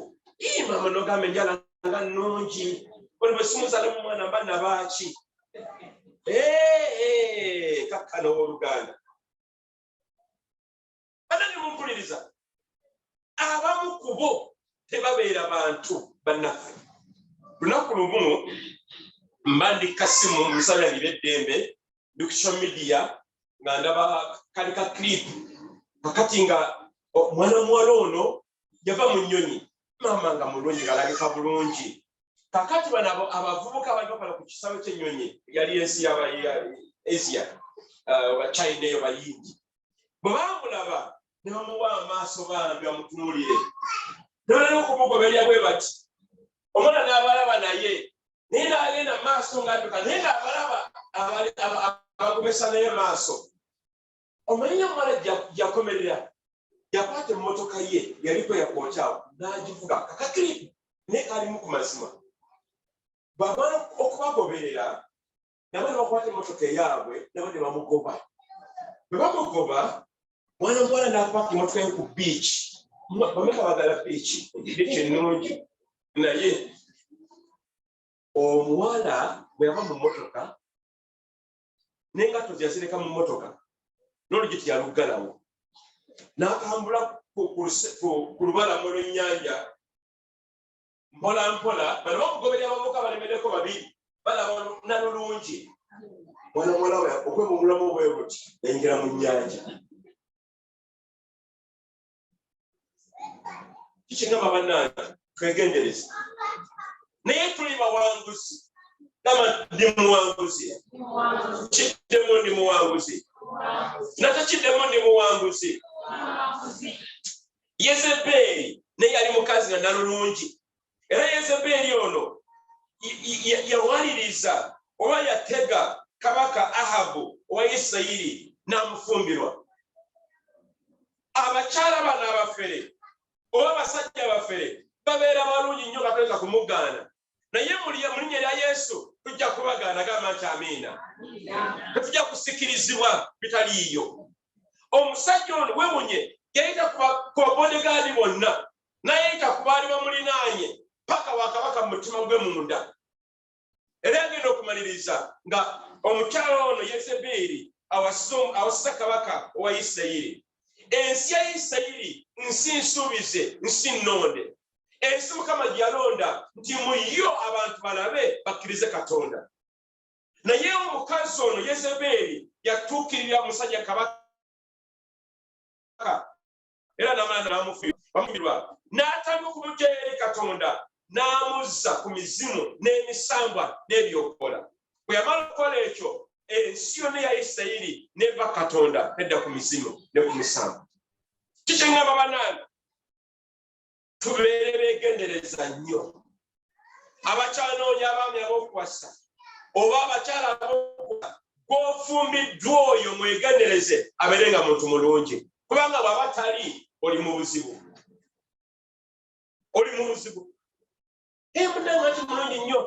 mama nogambe enjala nga nnungi oli bwe simuzaale mu mwana mbanna baaki kakkana ow'oluganda bana ne mumpuliriza abamu ku bo tebabeera bantu bannaffe lunaku lumu mba ndi kasimu musalanire eddembe ndi ku social media nga ndaba kali ka clip kakati nga mwana muwala ono yava mu nnyonyi mama nga mulungi galabika bulungi kakati bano abavubuka bali bakola ku kisawe ky'ennyonyi yali ensi yaba Asia China eyo bayindi bwe bamulaba ne bamuwa amaaso bambi bamutunuulire ne balina okumugoberera bwe bati omwana n'abalaba naye naye n'agenda mu maaso ng'adduka naye ng'abalaba abagomesa naye maaso omanyi omwana gyakomerera yakwata emmotoka ye yaliko yakwokyawo n'agivuga kakakiripu naye kalimu ku mazima bamala okubagoberera nabo ne bakwata emmotoka eyaabwe nabo ne bamugoba bwe bamugoba mwana muwala n'akwata emmotoka ye ku biiki bameka bagala biiki biiki ennungi naye omuwala bwe yava mu mmotoka n'engatto zeyazireka mu mmotoka n'olugiti yaluggalawo n'akambula ku lubalama lw'ennyanja mpola mpola bano bamugoberera abavubuka balemereko babiri balaba nalulungi mwana muwala we okwemumulamu bwe buti yayingira mu nnyanja kikingamba bannange twegendereze naye tuli bawanguzi gamba ndi muwanguzi kiddemu ndi muwanguzi natakiddemu ndi muwanguzi Yezebeli naye yali mukazi nga nalulungi era Yezebeli ono yawaliriza oba yatega kabaka Ahabu owa Isirayiri n'amufumbirwa abakyala bano abafere oba abasajja abafere babeera balungi nnyo katoleka kumugaana naye mu linnya lya Yesu tujja kubagaana gamba nti amiina tetujja kusikirizibwa bitaliiyo omusajja ono wewunye yayita ku babodegaadi bonna nayeyita ku baali bamulinaanye paka wakabaka mu mutima gwe munda era agenda okumaliriza nga omukyala ono Yezebeli awasiza kabaka owa Isirayiri ensi ya Isirayiri nsi nsuubize nsi nnonde ensi Mukama gyeyalonda nti muyo abantu balabe bakkirize Katonda naye omukazi ono Yezebeli yatuukirira musajja kabaka era namala namufuirwa n'atandika okumutya eri Katonda n'amuzza ku mizimu n'emisambwa n'ebyokukola bwe yamala okukola ekyo ensi yonna ya Isirayiri neva Katonda nedda ku mizimu ne ku misambwa kikyengamba bannange tubeere beegendereza nnyo abakyanoonya abaami ab'okuwasa oba abakyala ab'okuwasa gw'ofumbiddwa oyo mwegendereze abeere nga muntu mulungi kubanga bw'aba tali oli mu buzibu munange ati mulungi nnyo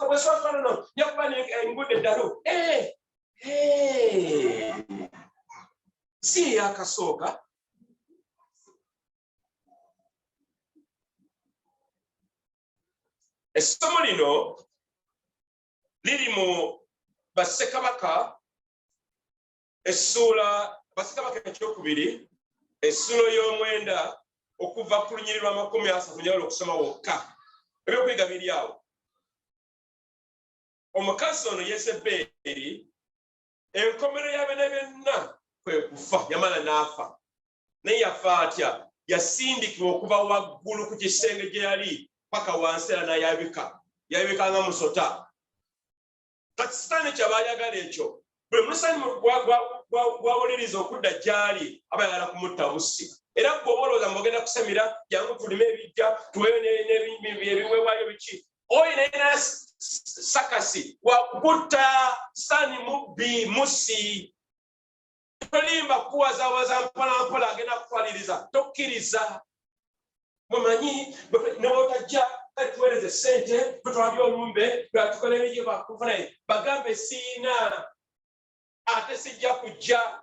bweswafanono njakuba enguudo eddalu si yakasooka essomo lino liri mu Bassekabaka Bassekabaka ekyokubiri essuula y'omwenda okuva ku lunyiriri lwa 30 njawulo okusoma wokka ebyokuyiga biri awo omukazi ono Yezebeli enkomero yabe ne byonna kwe kufa yamala n'afa naye yafa atya yasindikibwa okuva waggulu ku kisenge gye yali paka wansi era n'ayabika nga musota kati sitaani kyaba ayagala ekyo buli mulusani bwawuliriza okudda gy'ali abayagala kumutta busi. Era bw'oba olowooza mbogenda kusemira jangu tulime ebijja tuweyo ebiweebwayo biki. Oyo nayina sakasi wakutta sani mubbi musi. Tolimba kuwazawaza mpolampola agenda kutwaliriza tokkiriza. Mumanyi n'otajja tuweereze ssente tutwalye olumbe tukole ebijjo bakufuna bagambe siina ate sijja kujja.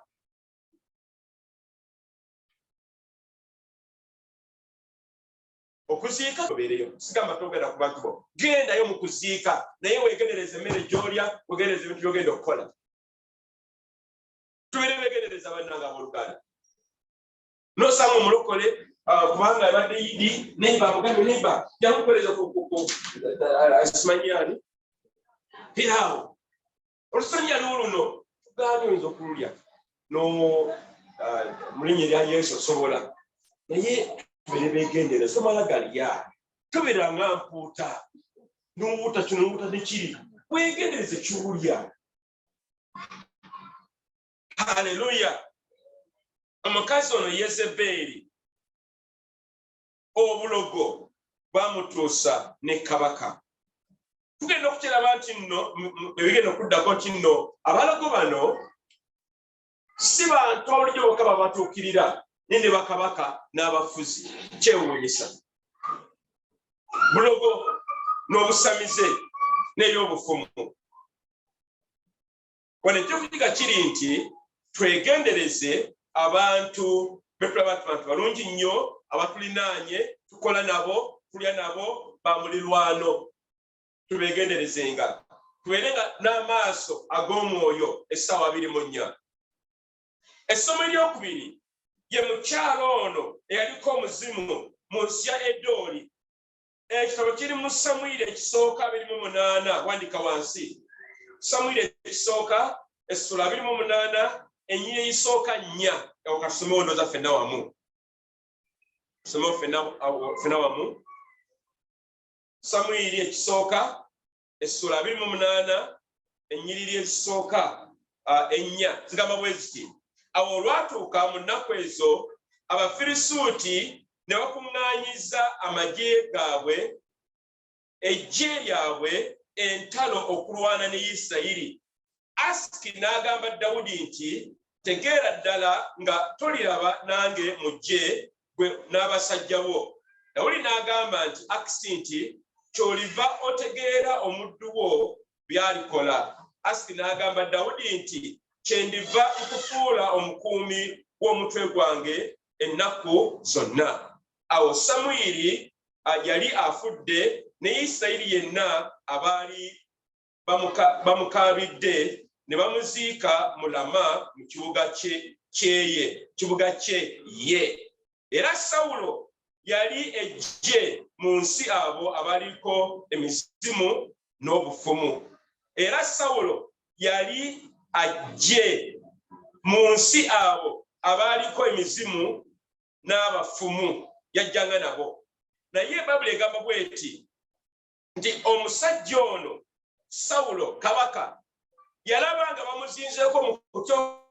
Okuziika obeereyo sigamba togenda ku bantu bo gendayo mu kuziika naye weegendereza emmere gy'olya weegendereza ebintu by'ogenda okukola. Tubeere beegendereza bannanga abooluganda nosanga omulokole kubanga abadde yidi neiba mugambe neiba yamukoleza asimanyani piraawo olusanya luno tugaali oyinza okululya mu linnya erya Yesu osobola naye tubeere beegendereza tomala galya tobeeranga mpuuta n'obuuta kino n'obuuta nekiri weegendereze ky'olya. Haleluya. Omukazi ono Yezeberi obulogo bwamutuusa ne kabaka. Tugenda okukiraba nti nno ebigenda okuddako nti nno abalogo bano si bantu obulijjo bokka babatuukirira nende bakabaka n'abafuzi. Kyewuunyisa bulogo n'obusamize n'ebyobufumu. Wano ekyokuyiga kiri nti twegendereze abantu betulaba abantu balungi nnyo abatulinaanye tukola nabo tulya nabo bamulirwano tubegenderezenga tubeerenga n'amaaso ag'omwoyo essaawa 24. Essomo eryokubiri ye mukyalo ono eyaliko omuzimu mu nsi ya Edooli. Ekitabo kiri mu Samwiri ekisooka 28 wandika wansi. Samwiri ekisooka essula 28 ennyiri eyisooka 4 awo kasome ndowooza ffenna wamu. Tusome ffenna wamu. Samwiri ekisooka essula 28 ennyiriri ezisooka 4 zigamba bwe ziti. Awo olwatuuka mu nnaku ezo Abafirisuuti ne bakuŋŋaanyiza amagye gaabwe eggye lyabwe entalo okulwana ne Isirayiri. Asiki n'agamba Dawudi nti tegeera ddala nga toliraba nange mu ggye gwe n'abasajja bo. Dawudi n'agamba nti Akisi nti ky'oliva otegeera omuddu wo by'alikola. Asiki n'agamba Dawudi nti kyendiva nkufuula omukuumi w'omutwe gwange ennaku zonna. Awo Samwiri yali afudde ne Isirayiri yenna abaali bamukaabidde ne bamuziika mu Lama mu kibuga kye ye. Era Sawulo yali eggye mu nsi abo abaliko emizimu n'obufumu. Era Sawulo yali ajje mu nsi abo abaliko emizimu n'abafumu yajjanga nabo. Naye Bayibuli egamba bw'eti nti omusajja ono Sawulo kabaka yalaba nga bamuzinzeeko mu kutyo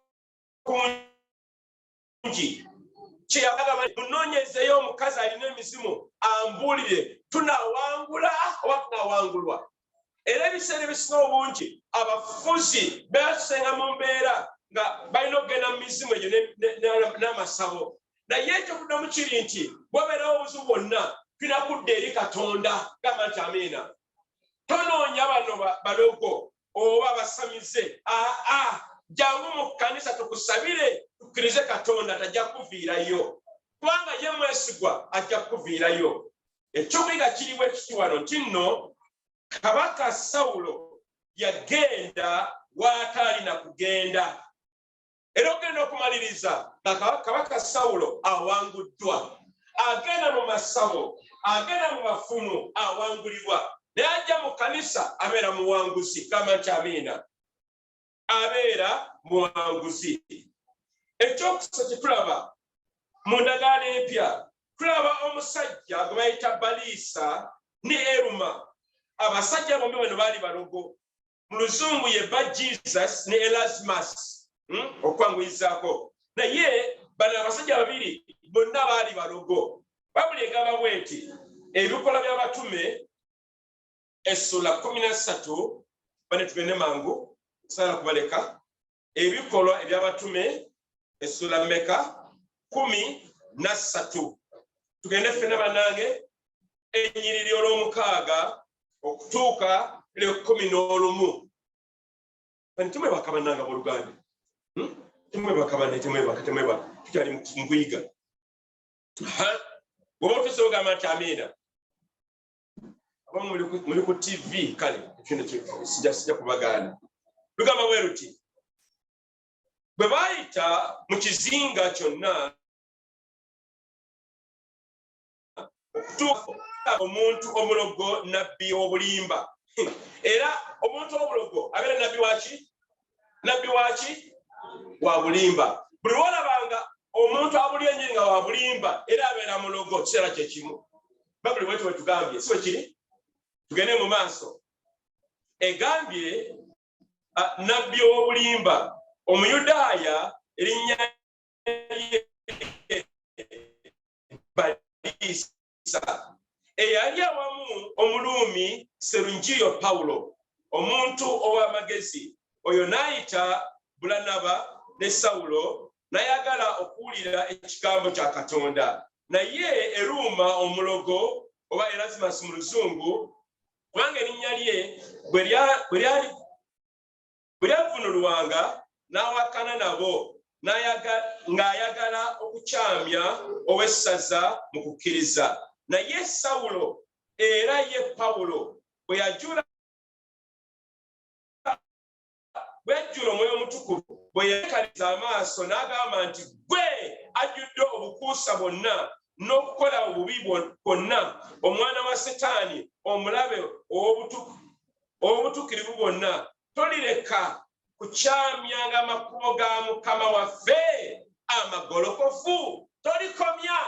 kungi kyeyagamba munoonyezeeyo omukazi alina emizimu ambuulire tunawangula oba tunawangulwa. Era ebiseera ebisinga obungi abafuzi beesenga mu mbeera nga balina okugenda mu mizimu egyo n'amasabo. Naye ekyokuddamu kiri nti bw'obeerawo obuzibu bwonna tulina kudda eri Katonda. Gamba nti amiina. Tonoonya bano balogo oba basamize. Jangu mu kkanisa tukusabire tukkirize Katonda tajja kuviirayo. Kubanga ye mwesigwa ajja kuviirayo. Ekyokuyiga kiriwo ekiti wano nti nno Kabaka Sawulo yagenda w'ataali na kugenda. Era ogenda okumaliriza nga Kabaka Sawulo awanguddwa. Agenda mu masabo, agenda mu bafumu awangulibwa. Naye ajja mu kanisa abeera muwanguzi. Gamba nti amiina. Abeera muwanguzi. Ekyokusatu kye tulaba mu ndagaano empya tulaba omusajja gwe bayita Baliisa ne Eruma. Abasajja bombi bano baali balogo. Mu Luzungu ye Bar Jesus ne Erasmus. okwanguyizaako naye bano abasajja babiri bonna baali balogo. Bayibuli egamba bweti ebikola by'abatume essula 13 bane tugende mangu sala kubaleka ebikola eby'abatume essula mmeka 13 tugende ffenna bannange ennyiriri olw'omukaaga okutuuka eri 11. Bani temwebaka bannanga booluganda temwebaka banne temwebaka tukyali mu kuyiga. Bw'oba otuse ogamba nti amiina abamu muli ku TV kale ekintu sijja kubagaana lugamba bwe ruti bwe baayita mu kizinga kyonna okutuuka omuntu omulogo nabbi w'obulimba era omuntu omulogo abeera nabbi waki nabbi waki wa bulimba. Buli lwolabanga omuntu abuli ennyini nga wa bulimba era abeera mulogo kiseera kye kimu. Babuli bwetyo bwe tugambye si bwe kiri. Tugende mu maaso egambye nabbi w'obulimba Omuyudaaya erinnya lye Balisa eyali awamu Omuluumi Serugio Paulo omuntu ow'amagezi oyo n'ayita Bulanaba ne Sawulo n'ayagala okuwulira ekigambo kya Katonda naye Eruma omulogo oba Erasmus mu Luzungu kubanga erinnya lye bwe lyavunulwanga n'awakana nabo ng'ayagala okukyamya ow'essaza mu kukkiriza. Naye Sawulo era ye Pawulo bwe yajjula Omwoyo Omutukuvu bwe yeekaliza amaaso n'agamba nti gwe ajjudde obukuusa bwonna n'okukola obubi bwonna omwana wa Setaani omulabe ow'obutuukirivu bwonna tolireka kukyamyanga amakubo ga Mukama waffe amagolokofu tolikomya.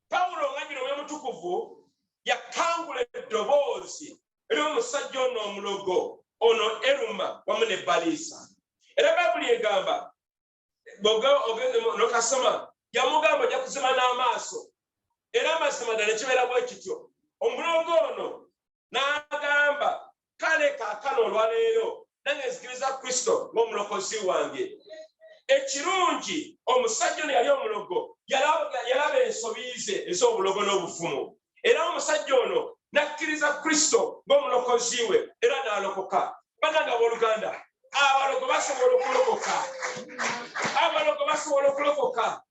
Pawulo ng'ajjula Omwoyo Omutukuvu yakangula eddoboozi ery'omusajja ono omulogo ono Eruma wamu ne Balisa era Bayibuli egamba ogende nokasoma yamugamba ojja kuzima n'amaaso era amazima ddala kibeera bwe kityo. Omulogo ono n'agamba kale kaakano olwaleero nange nzikiriza Kristo ng'omulokozi wange. Ekirungi omusajja ono yali omulogo yalaba ensobi ze ez'obulogo n'obufumu era omusajja ono n'akkiriza Kristo ng'omulokozi we era n'alokoka. Bannange abooluganda abalogo basobola okulokoka, abalogo basobola okulokoka,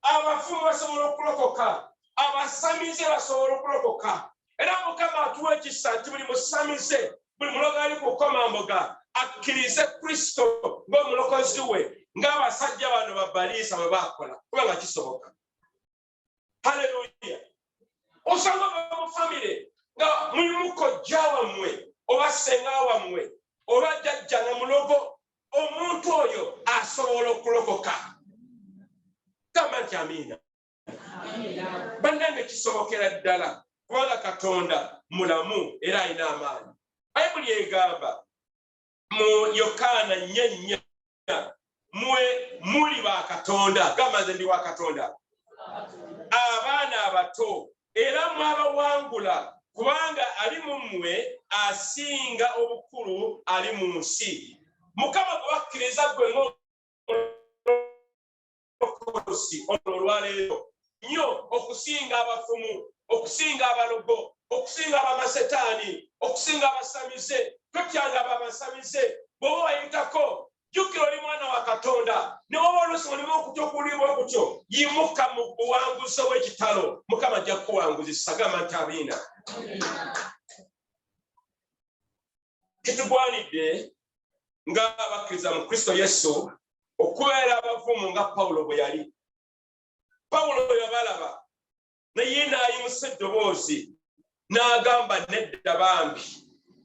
abafumu basobola okulokoka, abasamize basobola okulokoka era Mukama atuwa ekisa nti buli musamize buli mulogo ali ku kkomamboga akkirize Kristo ng'omulokozi we ng'abasajja bano ba Balisa bwe bakola kubanga kisoboka. Haleluya. Osanga mu famire nga mulimu kojja wammwe oba ssenga wammwe oba jjajja na mulogo omuntu oyo asobola okulokoka. Gamba nti amiina. Bannange kisobokera ddala kubanga Katonda mulamu era alina amaanyi. Bayibuli egamba mu Yokaana 4:4 mwe muli ba Katonda. Gamba nze ndi wa Katonda. Abaana abato era mwabawangula kubanga ali mu mmwe asinga obukulu ali mu nsi. Mukama gwe bakkiriza gwe ng'omulokozi olwaleero nnyo okusinga abafumu, okusinga abalogo, okusinga abamasetaani, okusinga abasamize. Totyanga abasamize. Bw'oba wayitako jjukira oli mwana wa Katonda ne woba oluusi olimu okutya okuliibwa okutyo yimuka mu buwanguzi obw'ekitalo. Mukama ajja kukuwanguzisa. Gamba nti amiina. Kitugwanidde ng'abakkiriza mu Kristo Yesu okubeera abavumu nga Pawulo bwe yali. Pawulo yabalaba naye n'ayimusa eddoboozi n'agamba nedda bambi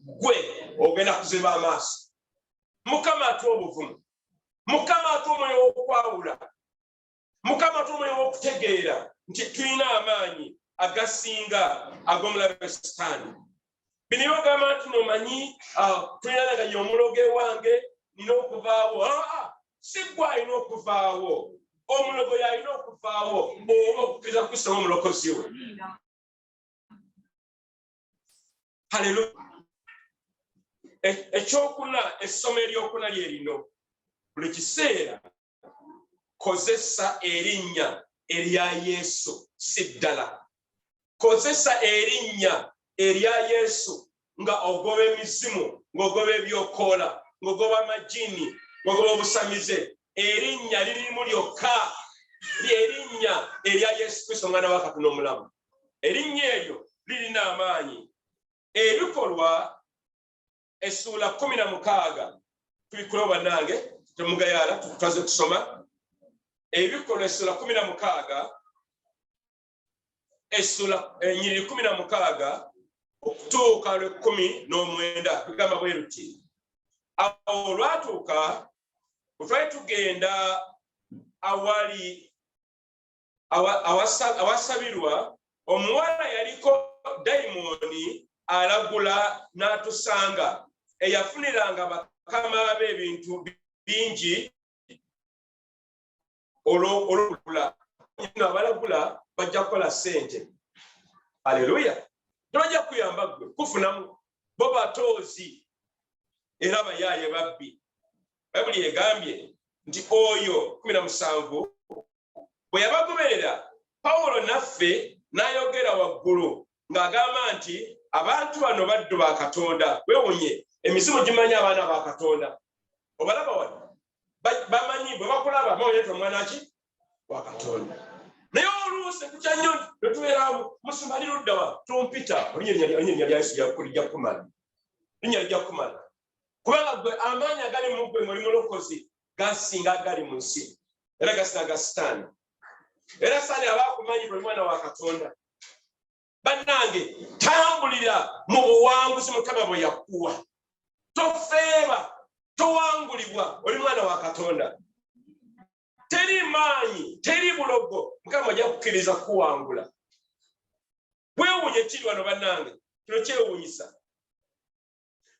gwe ogenda kuziba amaaso. Mukama atuwa obuvumu. Mukama atuwa omwoyo w'okwawula. Mukama atuwa omwoyo w'okutegeera nti tulina amaanyi agasinga ag'omulabe Setaani. Bino byogamba nti nomanyi tulina nga ye omulogo ewange nina okuvaawo. si gwe alina okuvaawo, omulogoyi alina okuvaawo oba okukkiriza Kristo ng'omulokozi we. Haleluya. Ekyokuna, essomo eryokuna lye lino. Buli kiseera kozesa erinnya erya Yesu si ddala. Kozesa erinnya erya Yesu nga ogoba emizimu, ng'ogoba ebyokoola, ng'ogoba amajini, ng'ogoba obusamize. Erinnya lirimu lyokka, erinnya erya Yesu Kristo omwana wa Katonda omulamu. Erinnya eryo lirina amaanyi. Ebikolwa essuula 16 tubikulaba bannange, temugayala twaze kusoma. Ebikolwa essuula 16 essuula ennyiriri 16 okutuuka lwe 19 tugamba bwe ruti. Awo olwatuuka bwe tugenda awali awasabirwa, omuwala yaliko dayimooni alagula n'atusanga, eyafuniranga bakama be ebintu bingi olw'okugula. Abalagula bajja kukola ssente. Haleluya. Tebajja kuyamba gwe kufunamu, bo batoozi era bayaaye babbi. Bayibuli egambye nti oyo 17 bwe yabagoberera, Pawulo naffe n'ayogera waggulu ng'agamba nti abantu bano baddu ba Katonda. Weewunye, emizimu gimanyi abaana ba Katonda. Obalaba wano bamanyi bwe bakulaba bamanyi nti omwana ki wa Katonda. Naye oluusi kukya nnyo ne tubeeramu musumali ludda wa tumpita erinnya lya Yesu lijja kumala. Linnya lijja kumala. Kubanga gwe amaanyi agali mu ggwe ng'oli mulokozi gasinga agali mu nsi, era gasinga ga Sitaani. Era Sitaani aba akumanyi buli mwana wa Katonda. Bannange, tambulira mu buwanguzi Mukama bwe yakuwa. Tofeeba, towangulibwa, oli mwana wa Katonda. Teri maanyi, teri bulogo, Mukama ajja kukkiriza kuwangula. Weewunye kiri wano bannange, kino kyewuunyisa.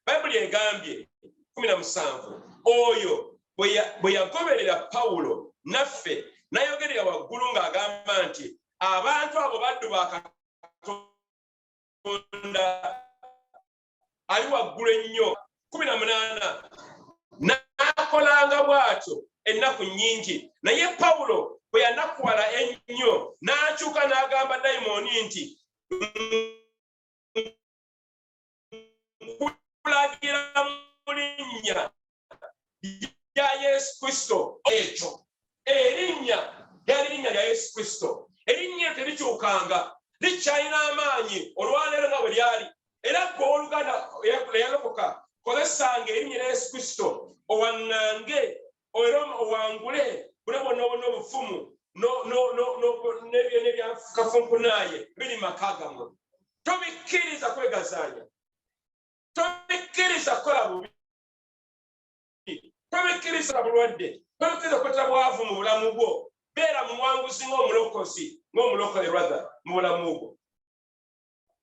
Bayibuli egambye 17 oyo bwe yagoberera Pawulo naffe n'ayogerera waggulu ng'agamba nti abantu abo baddu ba Katonda ali waggulu ennyo. 18 n'akolanga bw'atyo ennaku nnyingi, naye Pawulo bwe yanakuwala ennyo n'akyuka n'agamba dayimooni nti nkulagira mu linnya lya Yesu Kristo. Ekyo erinnya lyali linnya lya Yesu Kristo. Erinnya terikyukanga, likyalina amaanyi olwaleero nga bwe lyali. Era gwe owooluganda eyalokoka, kozesanga erinnya lya Yesu Kristo owaŋŋange era owangule bule bwonna obwonna obufumu n'ebyakafunkunaaye biri maka gammwe. Tobikkiriza kwegazaanya, tobikkiriza kukola bubi, tobikkiriza bulwadde, tobikkiriza kwetera bwavu mu bulamu bwo. Beera muwanguzi ng'omulokozi, ng'omulokolerwa mu bulamu bwo.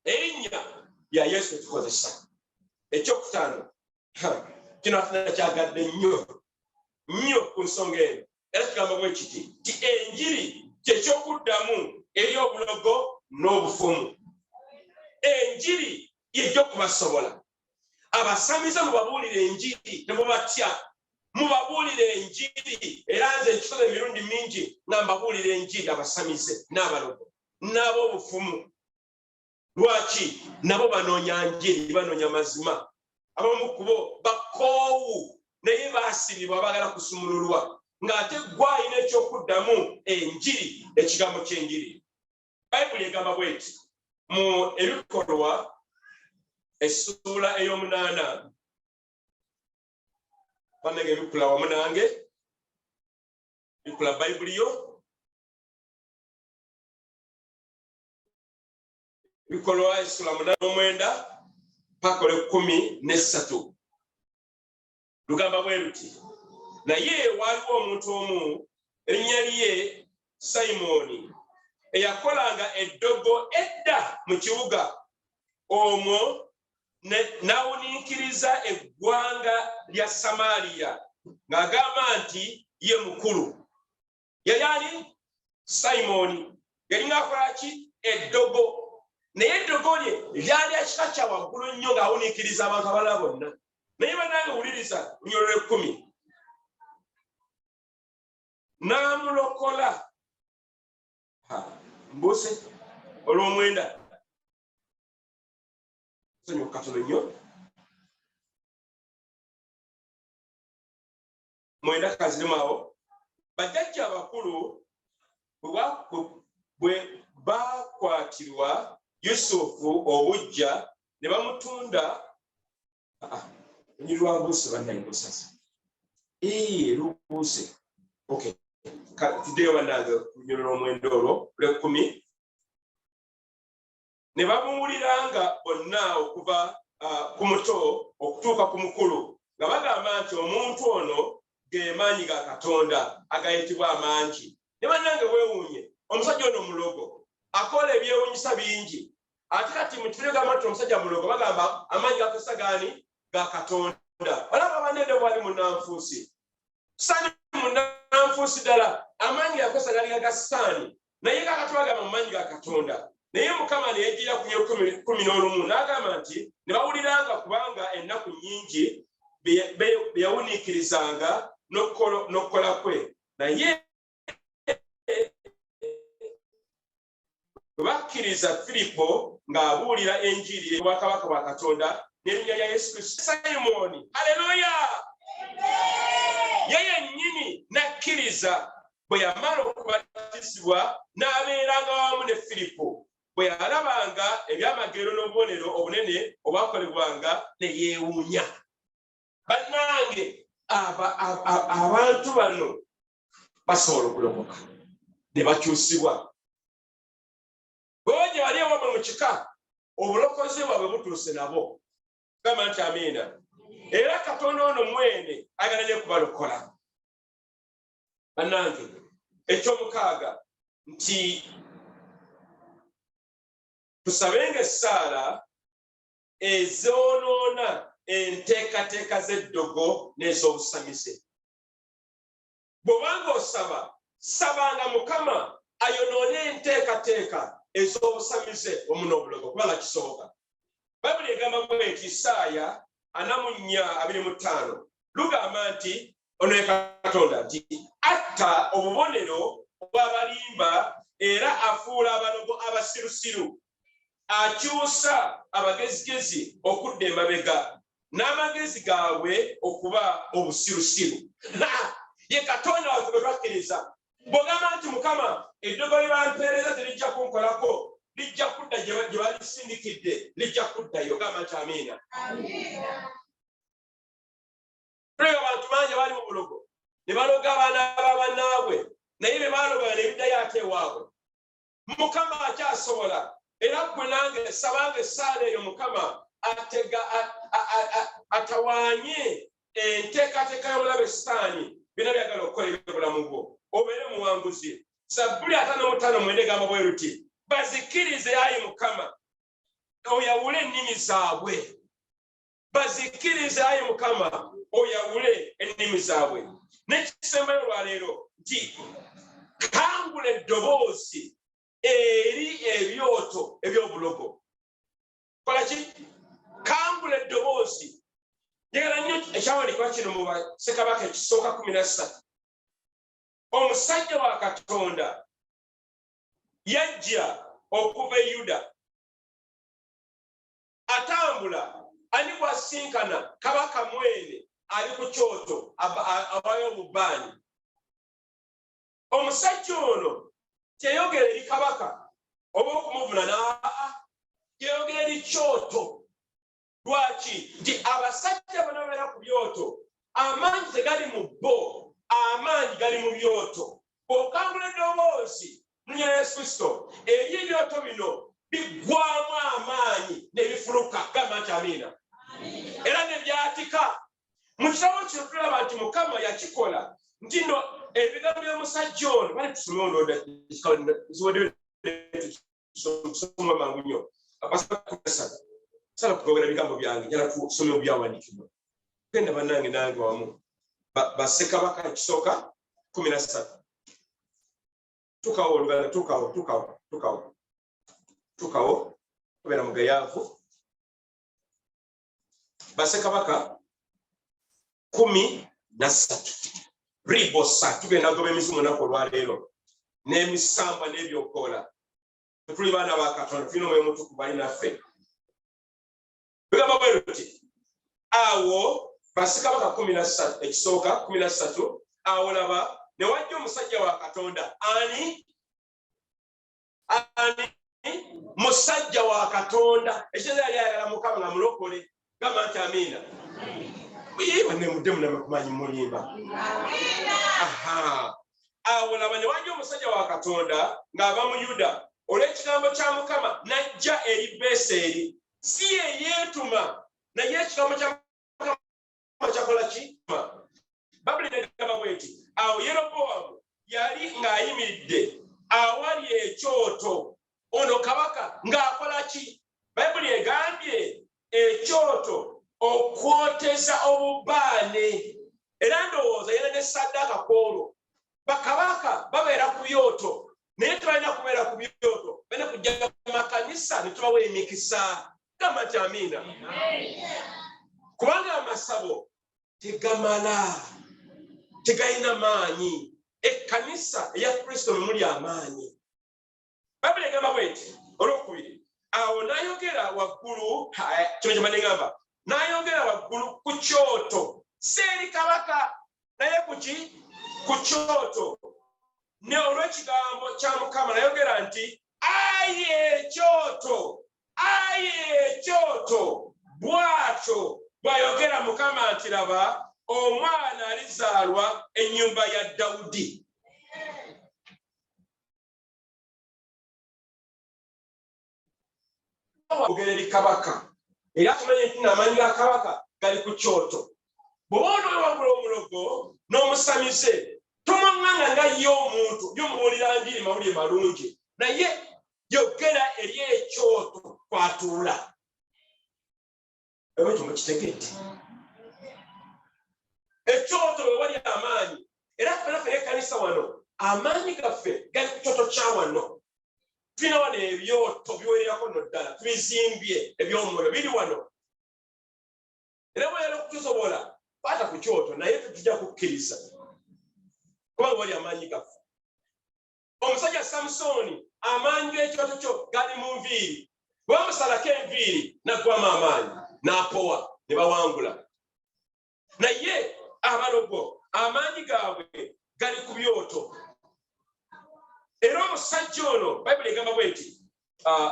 Erinnya lya Yesu tukozesa. Ekyokutaano, kino afuna kyagadde nnyo ku nsonga eno. Era kigamba bwe kiti ti enjiri ky'ekyokuddamu eri obulogo n'obufumu. Enjiri y'ejja okubasobola. Abasamize mubabuulire enjiri ne mubatya. Mubabuulire enjiri. Era nze nkikoze emirundi mingi nga mbabuulire enjiri abasamize n'abalogo n'ab'obufumu. Lwaki? Nabo banoonya njiri, banoonya mazima. Abamu ku bo bakoowu naye baasibibwa baagala kusumululwa, ng'ate gwe alina ekyokuddamu enjiri, ekigambo ky'enjiri. Bayibuli egamba bw'eti mu Ebikolwa essuula ey'omunaana. Bannange ebikula wamu nange, bikula Bayibuli yo. Ebikolwa essuula 8 paka 13. Lugamba bwe luti, naye waaliwo omuntu omu erinnya lye Simoni eyakolanga eddogo edda mu kibuga omwo n'awuniikiriza eggwanga lya Samaliya ng'agamba nti ye mukulu yali ani Simoni yali ng'akola ki eddogo naye eddogo lye lyali ekika kya waggulu nnyo ng'awuniikiriza abantu abalala bonna naye bannange wuliriza Lunyolo lw'ekkumi n'amulokola mbuse olw'omwenda sonyiwa katono nnyo mwenda kazirimawo bajjajja abakulu bwe bakwatirwa Yusufu obujja ne bamutunda lwabuse bannayingosasa lubuse okay tuddeyo bannange Lunyolo lw'omwenda olwo lw'ekkumi ne bamuwuliranga bonna okuva ku muto okutuuka ku mukulu nga bagamba nti omuntu ono ge maanyi ga Katonda agayitibwa amangi ne bannange weewuunye omusajja ono mulogo akola ebyewuunyisa bingi ate kati mu kifo gamba nti omusajja mulogo bagamba amaanyi gakozesa gaani ga Katonda olaba banene bwali munnanfuusi sani munnanfuusi ddala amaanyi gakozesa gali ga Sitaani naye Katonda agamba mu maanyi ga Katonda naye Mukama ne yejjira ku kumi n'olumu n'agamba nti ne bawuliranga kubanga ennaku nnyingi be yawuniikirizanga n'okukola kwe naye bwe bakkiriza Firipo ng'abuulira enjiri y'obwakabaka bwa Katonda n'erinnya lya Yesu Kristo Simoni haleluya ye yennyini n'akkiriza bwe yamala okubatizibwa n'abeeranga wamu ne Firipo bwe yalabanga ebyamagero n'obubonero obunene obwakolebwanga ne yeewuunya bannange abantu bano basobola okulokoka ne bakyusibwa bwe gye bali ewamwe mu kika obulokozi bwabwe butuuse nabo gamba nti amiina era Katonda ono mwene ayagala nnyo kubalokola bannange ekyomukaaga nti tusabenga essaala ezoonoona enteekateeka z'eddogo n'ez'obusamize bw'obanga osaba sabanga Mukama ayonoone enteekateeka ez'obusamize wamu n'obulogo kubanga kisoboka Bayibuli egamba bw'eti Isaaya 44:25 lugamba nti ono ye Katonda nti atta obubonero obw'abalimba era afuula abalogo abasirusiru akyusa abagezigezi okudda emabega n'amagezi gaabwe okuba obusirusiru ye Katonda waffe bwe twakkiriza bw'ogamba nti Mukama eddogo lye bampeereza terijja kunkolako lijja kudda gye balisindikidde lijja kuddayo gamba nti amiina tuleka abantu bangi abali mu bulogo ne baloga abaana b'abannaabwe naye be baaloga ne biddayo ate ewaabwe Mukama akyasobola era gwe nange sabanga essaala eyo Mukama atawaanye enteekateeka y'omulabe Sitaani byonna byagala okukola ebyobulamu bwo obeere muwanguzi Zabbuli 55:9 egamba bwe ruti bazikirize ayi Mukama oyawule ennimi zaabwe bazikirize ayi Mukama oyawule ennimi zaabwe n'ekisembayo olwaleero nti kangula eddoboozi eri ebyoto eby'obulogo kola ki kangula eddoboozi njagala nnyo ekyawandiikibwa kino mu Ssekabaka ekisooka 13 omusajja wa Katonda yajja okuva e Yuda atambula ani bw'asinkana kabaka mwene ali ku kyoto abayo obubaani omusajja ono teyogera eri kabaka oba okumuvuna yeyogera eri kyoto lwaki nti abasajja banabeera ku byoto amaanyi tegali mu bo amaanyi gali mu byoto bw'okangula eddoboozi Lunya Yesu Kristo eri ebyoto bino biggwamu amaanyi ne bifuluka gamba nti amiina era ne byatika mu kitabo kino tulaba nti Mukama yakikola nti no ebigambo by'omusajja ono bali tusome onoosoma mangu nnyo sala kugogera ebigambo byange njala tusome ebyawandiikibwa genda bannange nange wamu Bassekabaka ekisooka 13 tukawo oluganda tukawo kubera mugayavu Bassekabaka 13 ribosa tugenda gobe emizimu nako olwaleero n'emisamba n'ebyokola tuli baana ba Katonda tulina omwoyo omutukuvu bali naffe bigamba bwe luti awo Bassekabaka 13 ekisooka 13 awo laba ne wajja omusajja wa Katonda ani musajja wa Katonda ekyo yali ayagala Mukama nga mulokole gamba nti amiina yiba ne mudemu na kumanyi mulimba awo laba ne wajja omusajja wa Katonda ng'ava mu Yuda olw'ekigambo kya Mukama najja eri Beseri si ye yeetuma naye ekigambo kya Mukama kyakola ki Babuli negamba bweti awo Yeroboamu yali ng'ayimiridde awali ekyoto ono kabaka ng'akola ki Bayibuli egambye ekyoto okwoteza obubaane era ndowooza yera ne ssaddaaka kwolwo bakabaka babeera ku byoto naye tebalina kubeera ku byoto balina kujja mu makanisa ne tubawa emikisa gamba nti amiina kubanga amasabo tegamala tegayina maanyi ekkanisa eya Kristo muli amaanyi Bayibuli egamba bweti olwokubiri awo n'ayogera waggulu kino kye banegamba n'ayogera waggulu ku kyoto seeri kabaka naye ku kyoto ne olw'ekigambo kya Mukama n'ayogera nti ayi ekyoto bw'atyo bw'ayogera Mukama nti laba omwana alizaalwa ennyumba ya Dawudi ogera eri kabaka era tumanyi nti n'amaanyi ga kabaka gali ku kyoto bw'oba onowagula omulogo n'omusamize tomwaŋŋanga nga ye omuntu y'omubuulira njiri mawulire malungi naye yogera eri ekyoto kwatuula ekyo mukitegedde ekyoto bwe wali amaanyi era ffenaffe n'ekkanisa wano amaanyi gaffe gali ku kyoto kya wano tulina wano ebyoto biwererako no ddala tubizimbye ebyomuliro biri wano era bweyala okutusobola kwata ku kyoto naye tetujja kukkiriza kubanga wali amaanyi gaffe omusajja Samusooni amaanyi g'ekyoto kyo gali mu nviiri bwe bamusalako enviiri naggwamu amaanyi n'apowa ne bawangula naye abalogo amaanyi gaabwe gali ku byoto era omusajja ono Bayibuli egamba bweti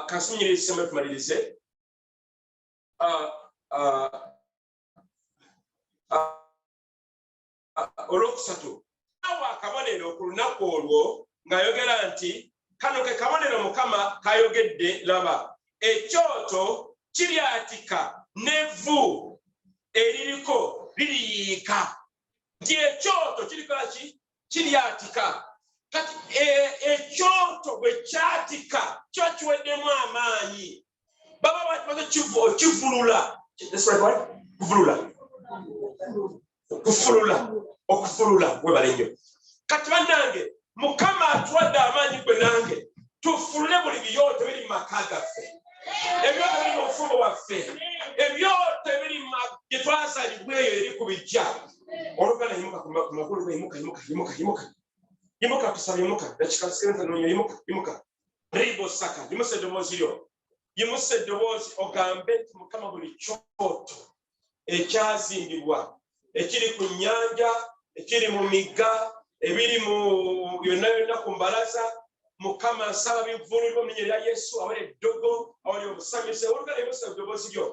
kansimunyire ekisembo tumalirize olwokusatu awa akabonero ku lunaku olwo ng'ayogera nti kano ke kabonero Mukama kayogedde laba ekyoto kiryatika n'evvu eririko liriyiika nti ekyoto kirikola ki kiryatika kati ekyoto bwe kyatika kiba kiweddemu amaanyi baba kivulula okufulula webale nnyo kati bannange Mukama atuwadde amaanyi gwe nange tufulule buli byoto biri mu maka gaffe ebyoto biri mu bufumbo bwaffe ebyoto ebiri gye twazaalibwa eyo eri ku bijja oluganda yimuka ku makulu yimuka tusaba yimuka dakikasikirentanoyo yimuka ribo saka yimuse eddoboozi lyo yimuse eddoboozi ogambe nti Mukama buli kyoto ekyazimbibwa ekiri ku nnyanja ekiri mu migga ebiri mu yonna yonna ku mbalaza Mukama nsaba bivululibwa mu linnya lya Yesu awali eddogo awali obusamise oluganda yimuse eddoboozi lyo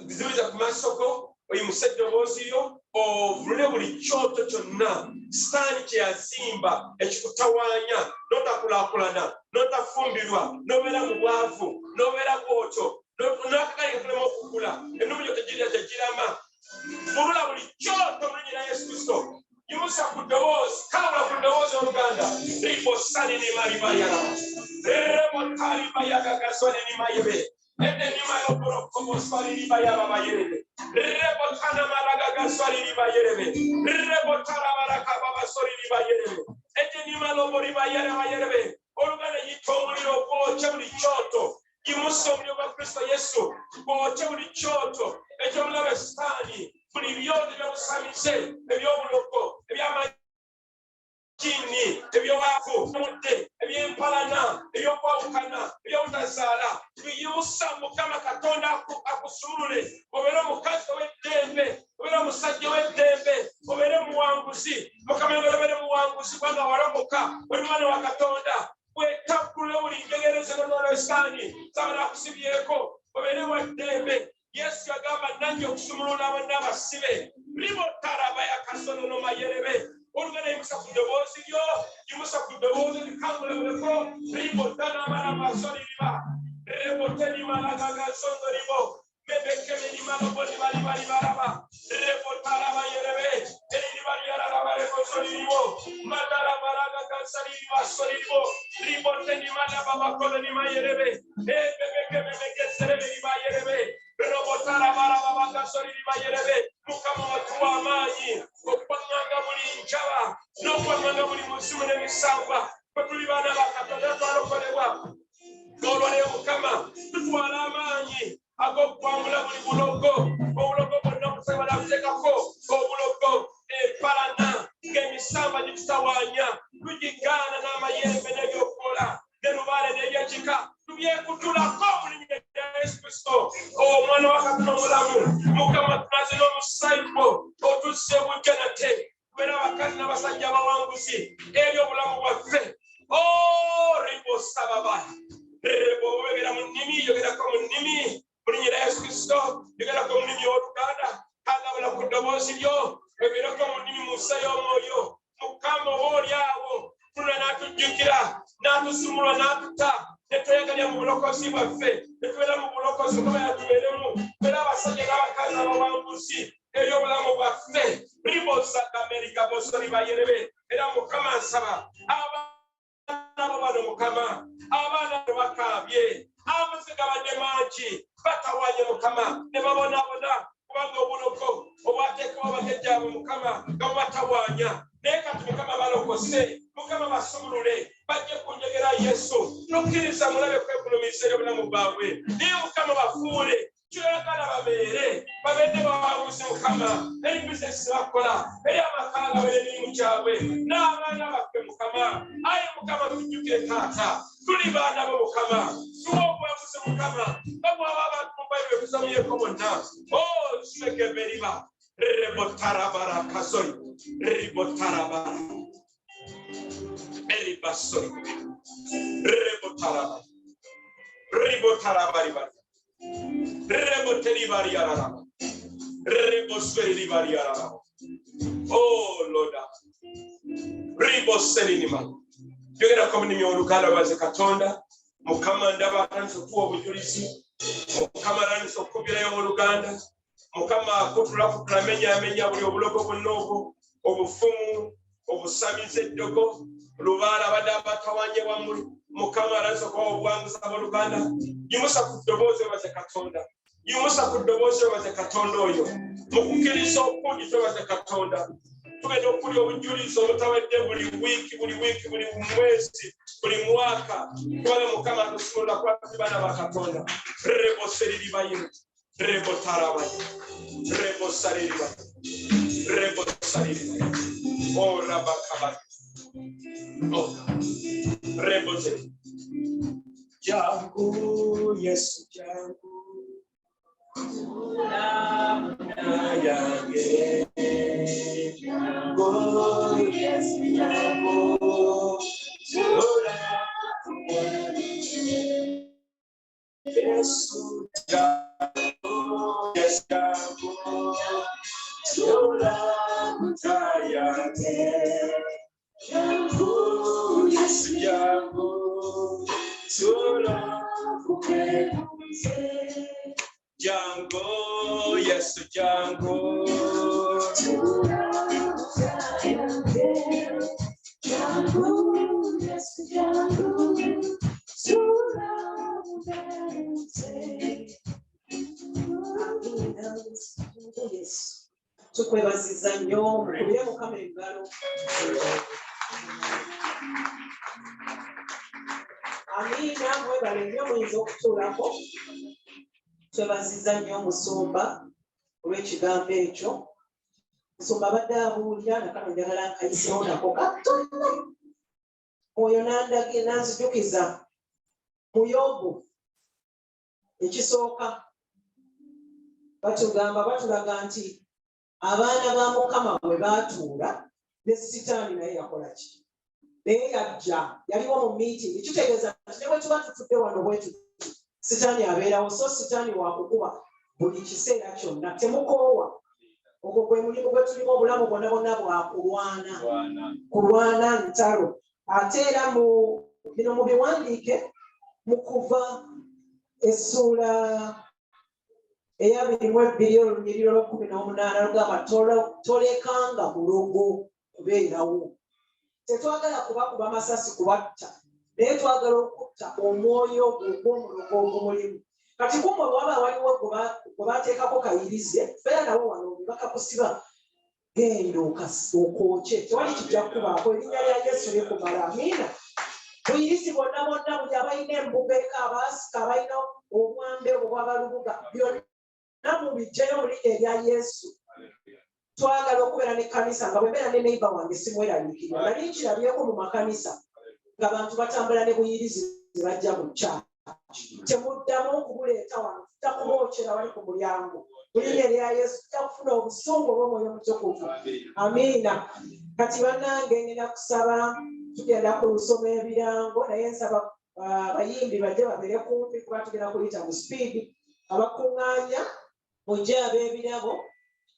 zibuliza ku maaso go oyimuse eddoboozi lyo ovulule buli kyoto kyonna sitaani kye yazimba ekikutawaanya n'otakulaakulana n'otafumbirwa n'obeera mu bwavu n'obeera bwotyo n'akakali kakulema okukula ennumu gyo tegirama fulula buli kyoto mu linnya lya Yesu Kristo yimusa ku ddoboozi kalabula ku ddoboozi oluganda ribosani nimalibayala remotalibayagagasonenimayebe edenima yoborokoboswaliribayababayerere Rebotana Maragaga Sori Bayerebe, Rebotara Baraka Baba Sori Bayerebe, Eteni Malobori Bayerebe, Organa Yitomio Chevri Choto, Imusomio Cristo Yesu, Chevri Choto, Etomla Stani, Pulivio de Samise, Evioloko, Eviama. Kini, ebyo wako, mute, ebyo impalana, ebyo kwawukana, ebyo utazala, tuyusa mukama katonda akusumule, obere mukazi w'eddembe, obere musajja w'eddembe, obere muwanguzi, mukama obere muwanguzi kubanga walokoka, oli mwana wa katonda, wetakkule buli njegereze n'olwesani, sabala akusibyeko, obere w'eddembe. Yesu yagamba nange okusumulula abanna abasibe, libotara yakasono no mayerebe. Organa imusa kudobozi yo, imusa kudobozi likangule uleko, ribotana marama sori riba, reboteni malagaga sondo ribo, bebekeme ni maloboni bali baraba, rebotara bayerebe, eni ni bali yaraba rebo sori ribo, matara baraga kansari riba sori ribo, riboteni malaba bakolo ni mayerebe, bebekeme mekeserebe ni mayerebe, rebotara baraba baka sori riba yerebe, mukama watu wa amani, okwanganga muri njaba, nokwanganga muri musimu n'emisamba, kwetuli baana bakatonda twalokolebwa, n'olwaleero mukama tutwala amaanyi ag'okwangula buli bulogo, obulogo bwonna okusaba nabutekako, obulogo, empalana, ng'emisamba gitutawaanya, tugigaana n'amayembe n'ebyokukola, n'elubaale n'ebyekika, tubyekutulako buli Yesu Kristo, omwana wa Katonda omulamu, mukama tunaze n'omusaibo, otusse bujja nate, tubeera abakazi n'abasajja abawanguzi, ebyo obulamu bwaffe. Ribo sababa, rebo wegera mu nnimi, yogerako mu nnimi, buli nyira Yesu Kristo, yogerako mu nnimi y'Oluganda, kangabula ku ddoboozi lyo, yogerako mu nnimi mu nsa y'omwoyo, mukama oba awo, tuna n'atujjukira, n'atusumulwa n'atuta, netweyagalya mu bulokozi bwaffe, netubeera mu bulokozi kuba yatubeeremu, tubeera abasajja n'abakazi abawanguzi, eby'obulamu bwaffe, ribosaka Amerika bosori bayerebe, era mukama nsaba, abaana bo bano mukama, abaana bakabye, amazzi gabadde mangi, batawanye mukama, ne babonaabona, kubanga obulogo obwateekawo bakejjaabwe mukama, nga bubatawanya, naye kati mukama balokose, mukama basumulule, bajje ku njegera Yesu, n'okkiriza mulabe kwegulumiza eby'obulamu bwabwe, naye mukama bafuule, ky'oyagala babeere, babeere bawanguzi mukama, eri bizinesi bakola, eri amaka gaabwe n'emirimu gyabwe, n'abaana baffe mukama, ayi mukama tujjukire taata, tuli baana bo mukama, tuwa obwanguzi mukama, babwaba abantu mu Bayibuli kusomyeko bonna, tusekeberiba, rebotarabara kasori, rebotarabara, eribasori, rebotarabara, rebotarabara, reboteribari yarara, rebosveribari yarara. Oh Lord, reboselinima. Yogera ko mu Oluganda baze Katonda, mukama ndaba kanso tuwa obujulizi, mukama ranso kubirayo Oluganda, mukama kutula menya buli obulogo bwonna obufumu, obusamize eddogo, lubaala abadde abatawanye wamuli, mukama ranso kwa obwanguzi Oluganda, yimusa ku ddoboozi baze Katonda, yimusa ku ddoboozi baze Katonda oyo, mukukkiriza okungi twebaze Katonda, tugenda okulya obujulizi obutawedde buli wiiki, buli mwezi, buli mwaka, kubanga mukama tusumulula kwati baana ba Katonda, reboseriribayo, rebotarabayo, rebosaliribayo, rebosaliribayo, oh rabakabayo, oh reboseri. Jangu Yesu jangu, namna yange, jangu Yesu jangu, zura Yesu jangu, Yesu jangu, zura yange, jangu Yesu jangu, zura Jango, Yesu jango, jango, Yesu jango, Yes. Tukwebaziza nnyo mukubire Mukama engalo. Amiina mwebale nnyo muyinza okutuulako. Twebaziza nnyo Musumba olw'ekigambo ekyo. Musumba abadde abuulira nakano njagala nkayiseewo nako katono. Oyo nanzijukiza mu Yobu ekisooka batulaga nti abaana ba Mukama bwe baatuula ne Sitaani naye yakola ki? Naye yajja yaliwo mu miitingi. Kitegeeza nti ne bwe tuba tutudde wano bwe tuti Sitaani abeerawo, so Sitaani wakukuba buli kiseera kyonna. Temukoowa. Ogwo gwe mulimu gwe tulimu, obulamu bwonna bwonna kulwana ntalo. Ate era bino mu biwandiike mu Kuva essuula eya 22 olunyiriri lw'18 lugamba tolekanga mulogo kubeerawo. Tetwagala kubakuba masasi kubatta, naye twagala okutta omwoyo ogw'omulogo ogumulimu. Kati kumwe bwaba waliwo gwe bateekako kayirize, beera nawo wano bakakusiba genda okwokye, tewali kijja kukubaako. Erinnya lya Yesu likumala. Amiina. Buyirizi bonna buli abalina embuga eka, abaasika abalina obwambe obwo bw'abalubuga, byonna mubijjayo mu linnya erya Yesu. Twagala okubeera n'ekkanisa nga bwe mbeera ne neiba wange simweraliikirira. Nali nkirabyeko mu makanisa ng'abantu batambula ne buyirizi bajja mu kyalo. Temuddamu okubuleeta wano, tujja kubookera wali ku mulyango. Mu linnya erya Yesu tujja kufuna obusungu obw'Omwoyo Omutukuvu. Amiina. Kati bannange ngenda kusaba, tugenda kusoma ebirango naye nsaba abayimbi bajje babeere kumpi kuba tugenda kuyita mu sipiidi. Abakuŋŋaanya mujje ab'ebirabo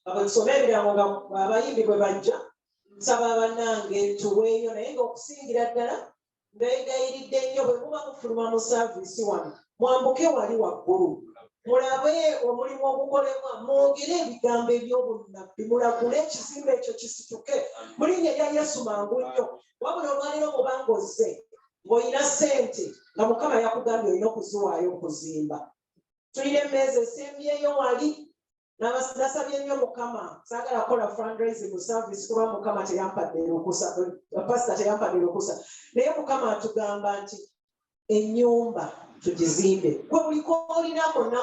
tusome ebirango nga abayimbi bwe bajja. Nsaba bannange tuweeyo, naye ng'okusingira ddala mbeegayiridde nnyo bwe muba mufuluma mu saaviisi wano mwambuke wali waggulu mulabe omulimu ogukolebwa, mwogere ebigambo eby'obunnabbi, mulagule ekizimbe ekyo kisituke mu linnya erya Yesu mangu nnyo. Wabula olwaliro mubanga ozze ng'olina ssente nga Mukama yakugambye olina okuziwaayo okuzimba. Tulina emmeeza esembyeyo wali. Nasabye nnyo Mukama, saagala kukola fundraising mu service kuba Mukama teyampadde lukusa, pasita teyampadde lukusa. Naye Mukama atugamba nti ennyumba tugizimbe. Gwe buli koolina konna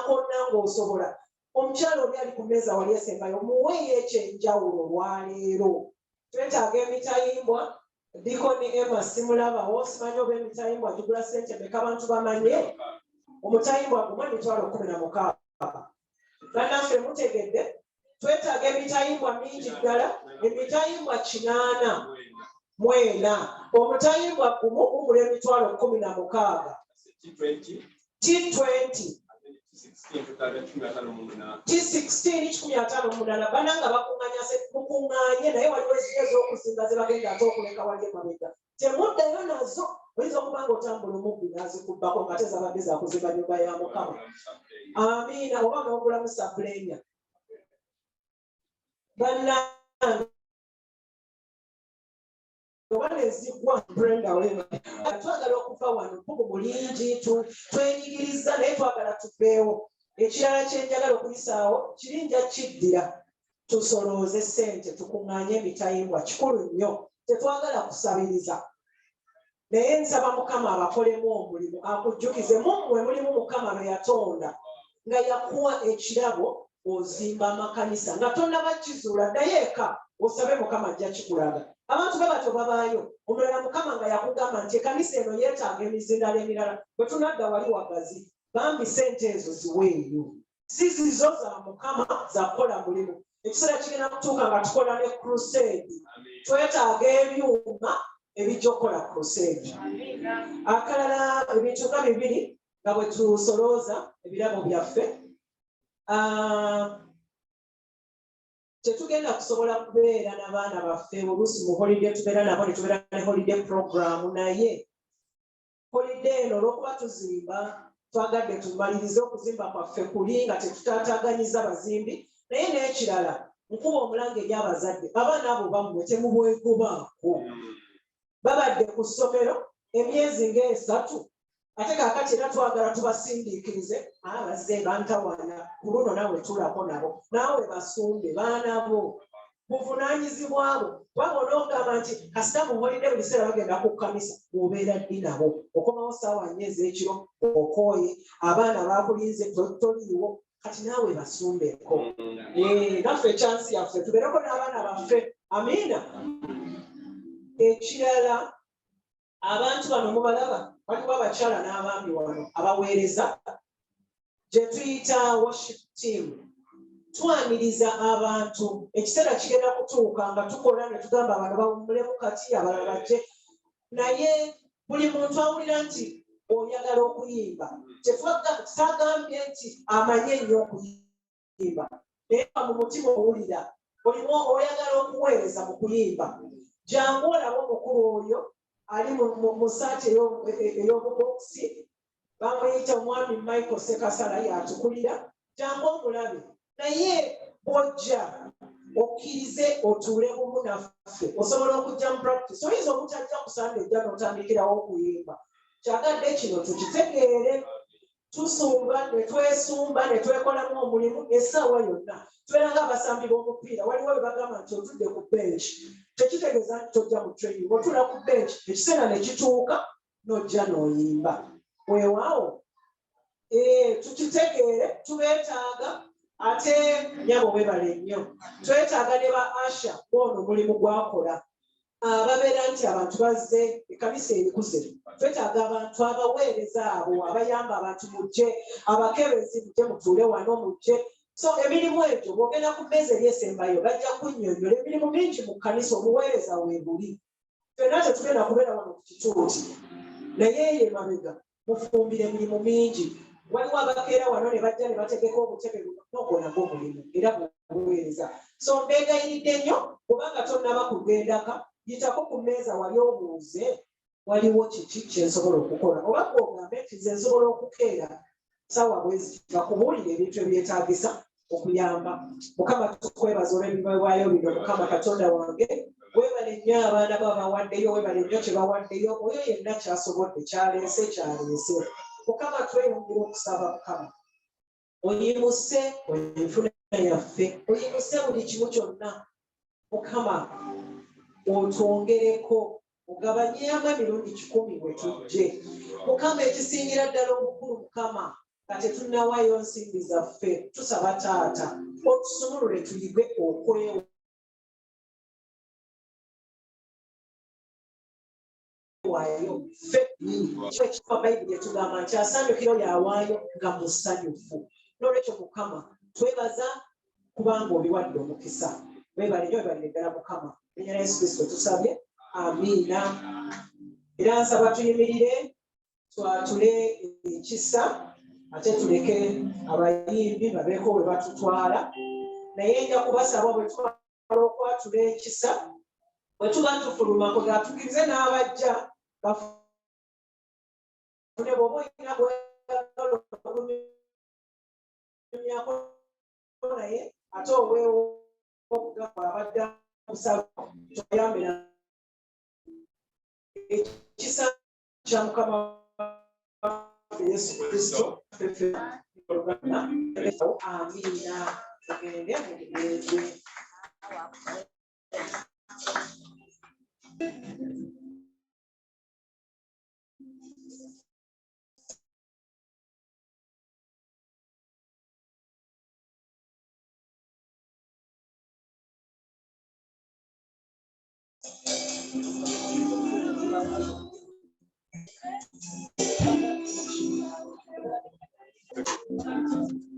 ng'osobola. Omukyala oli ali ku mmeeza wali esembayo muweeyo ekyenjawulo olwaleero. Twetaaga emitayimbwa. Dikoni Emma simulabawo, simanyi oba emitayimbwa gigula ssente mmeka abantu bamanye. Omutayimbwa gumu $16. Bannaffe mutegedde twetaaga emitayimbwa mingi ddala, emitayimbwa 89. Omutayimbwa gumu gugula $16. T20 T16 bananga bakuŋŋaanye naye waliwo eziyo ez'okuzimba ze bagenda ate okuleka wali emabega. Temuddayo nazo. Oyinza okuba ng'otambula omubbi n'azikubbako nga tezabadde zakuzimba nnyumba ya Mukama. Amiina. Oba n'ogulamu sapulenya. Bannange oba nezigwa Brenda Wema. Twagala okuva wano bugu bulingi twenyigiriza naye twagala tuveewo. Ekirala kyenjagala okuyisaawo kirinja kiddira. Tusolooze ssente tukuŋŋaanye emitayimbwa kikulu nnyo. Tetwagala kusabiriza. Naye nsaba Mukama abakolemu omulimu akujjukize mummwe mulimu Mukama lwe yatonda nga yakuwa ekirabo ozimba amakanisa nga tonnabakizuula ddayo eka osabe Mukama ajja kikulaga. Abantu be batyo babaayo. Omulala Mukama nga yakugamba nti ekkanisa eno yeetaaga emizindalo emirala bwe tunadda wali wagazi bambi ssente ezo ziweeyo. Si zizo za Mukama za kukola mulimu. Ekiseera kigenda kutuuka nga tukola ne crusade. Twetaaga ebyuma ebijja okukola crusade. Akalala ebintu nga 2 nga bwe tusolooza ebirabo byaffe. Tetugenda kusobola kubeera n'abaana baffe oluusi mu holiday tubeera nabo ne tubeera ne holiday program, naye holiday eno olw'okuba tuzimba twagadde tumalirize okuzimba kwaffe kuli nga tetutaataaganyiza bazimbi. Naye n'ekirala nkuba omulanga eri abazadde, abaana abo bammwe temubwegobaako. Babadde ku ssomero emyezi nga 3 ate kaakati era twagala tubasindiikirize bazze bantawana ku luno naawe tulako nabo naawe basumbe baanabo buvunaanyizibwabo wabona ogamba nti kasita muholidde buli kiseera bagenda ku kkanisa obeera ddi nabo okomawo saawa 4 ez'ekiro okooye abaana bakulinze toliiwo kati naawe basumbeko naffe ekyansi yaffe tubeereko n'abaana baffe amiina ekirala abantu bano mubalaba waliwo abakyala n'abaami wano abaweereza gye tuyita worship team twaniriza abantu ekiseera kigenda kutuuka nga tukola ne tugamba abantu bawummulemu kati abalala bajje naye buli muntu awulira nti oyagala okuyimba kitagambye nti amanye nnyo okuyimba naye mu mutima owulira olimu oyagala okuweereza mu kuyimba jangu olaba omukulu oyo ali mu saati ey'obubokisi bamuyita omwami Michael Sekasala yatukulira jangu omulabe naye bw'ojja okkirize otuule bumu naffe osobola okujja mu practice oyinza obutajja kusanda ejja n'otandikirawo okuyimba kyagadde kino tukitegeere tusumba ne twesumba ne twekolamu omulimu essaawa yonna tubeera ng'abasambi b'omupiira waliwo bwe bagamba nti otudde ku benchi tekitegeeza nti tojja mu training otuula ku benchi ekiseera ne kituuka n'ojja n'oyimba weewaawo tukitegeere tubeetaaga ate nyabo webale nnyo twetaaga ne ba asha bwono omulimu gwakola babeera nti abantu bazze ekkanisa erikuze twetaaga abantu abaweereza abo abayamba abantu mujje abakebezi mujje mutuule wano mujje so emirimu egyo bw'ogenda ku mmeeza eri esembayo bajja kunnyonnyola emirimu mingi mu kkanisa obuweereza weebuli ffenna tetugenda kubeera wano ku kituuti naye ye mabega mufumbira emirimu mingi waliwo abakeera wano ne bajja ne bategeka obutebe nogwo nagwo mulimu era buweereza so mbeegayiridde nnyo kubanga tonnaba kugendaka yitako ku mmeeza wali obuuze waliwo kiki kyensobola okukola oba gwogambe nti nze nsobola okukeera sawa bwezi bakubuulira ebintu ebyetaagisa okuyamba mukama tukwebaza olw'ebiweebwayo bino mukama katonda wange weebale nnyo abaana babawaddeyo weebale nnyo kye bawaddeyo oyo yenna kyasobodde kyaleese mukama tweyongera okusaba mukama oyimuse enfuna yaffe oyimuse buli kimu kyonna mukama otwongereko ogabanyeemu emirundi 10 bwe tujje mukama ekisingira ddala obukulu mukama nga tetunnawaayo nsimbi zaffe tusaba taata otusumulule tuyigwe okwewaayo ffe kyo ekifa bayibuli etugamba nti asanyukira oyo awaayo nga musanyufu n'olwekyo mukama twebaza kubanga obiwadde omukisa weebale nnyo weebalire ddala mukama erinnya lya Yesu Kristo tusabye amiina era nsaba tuyimirire twatule ekisa ate tuleke abayimbi babeeko we batutwala naye nja kubasaba bwe twala okwatula ekisa bwe tuba tufuluma kuga tukkirize n'abajja bafune bw'oba olina bweyagala okulumyako naye ate oweewo okugamba abadde musalo tuyambe ekisa kya mukama Yesu Kristo amiina tugende mu bugenzi Thank you.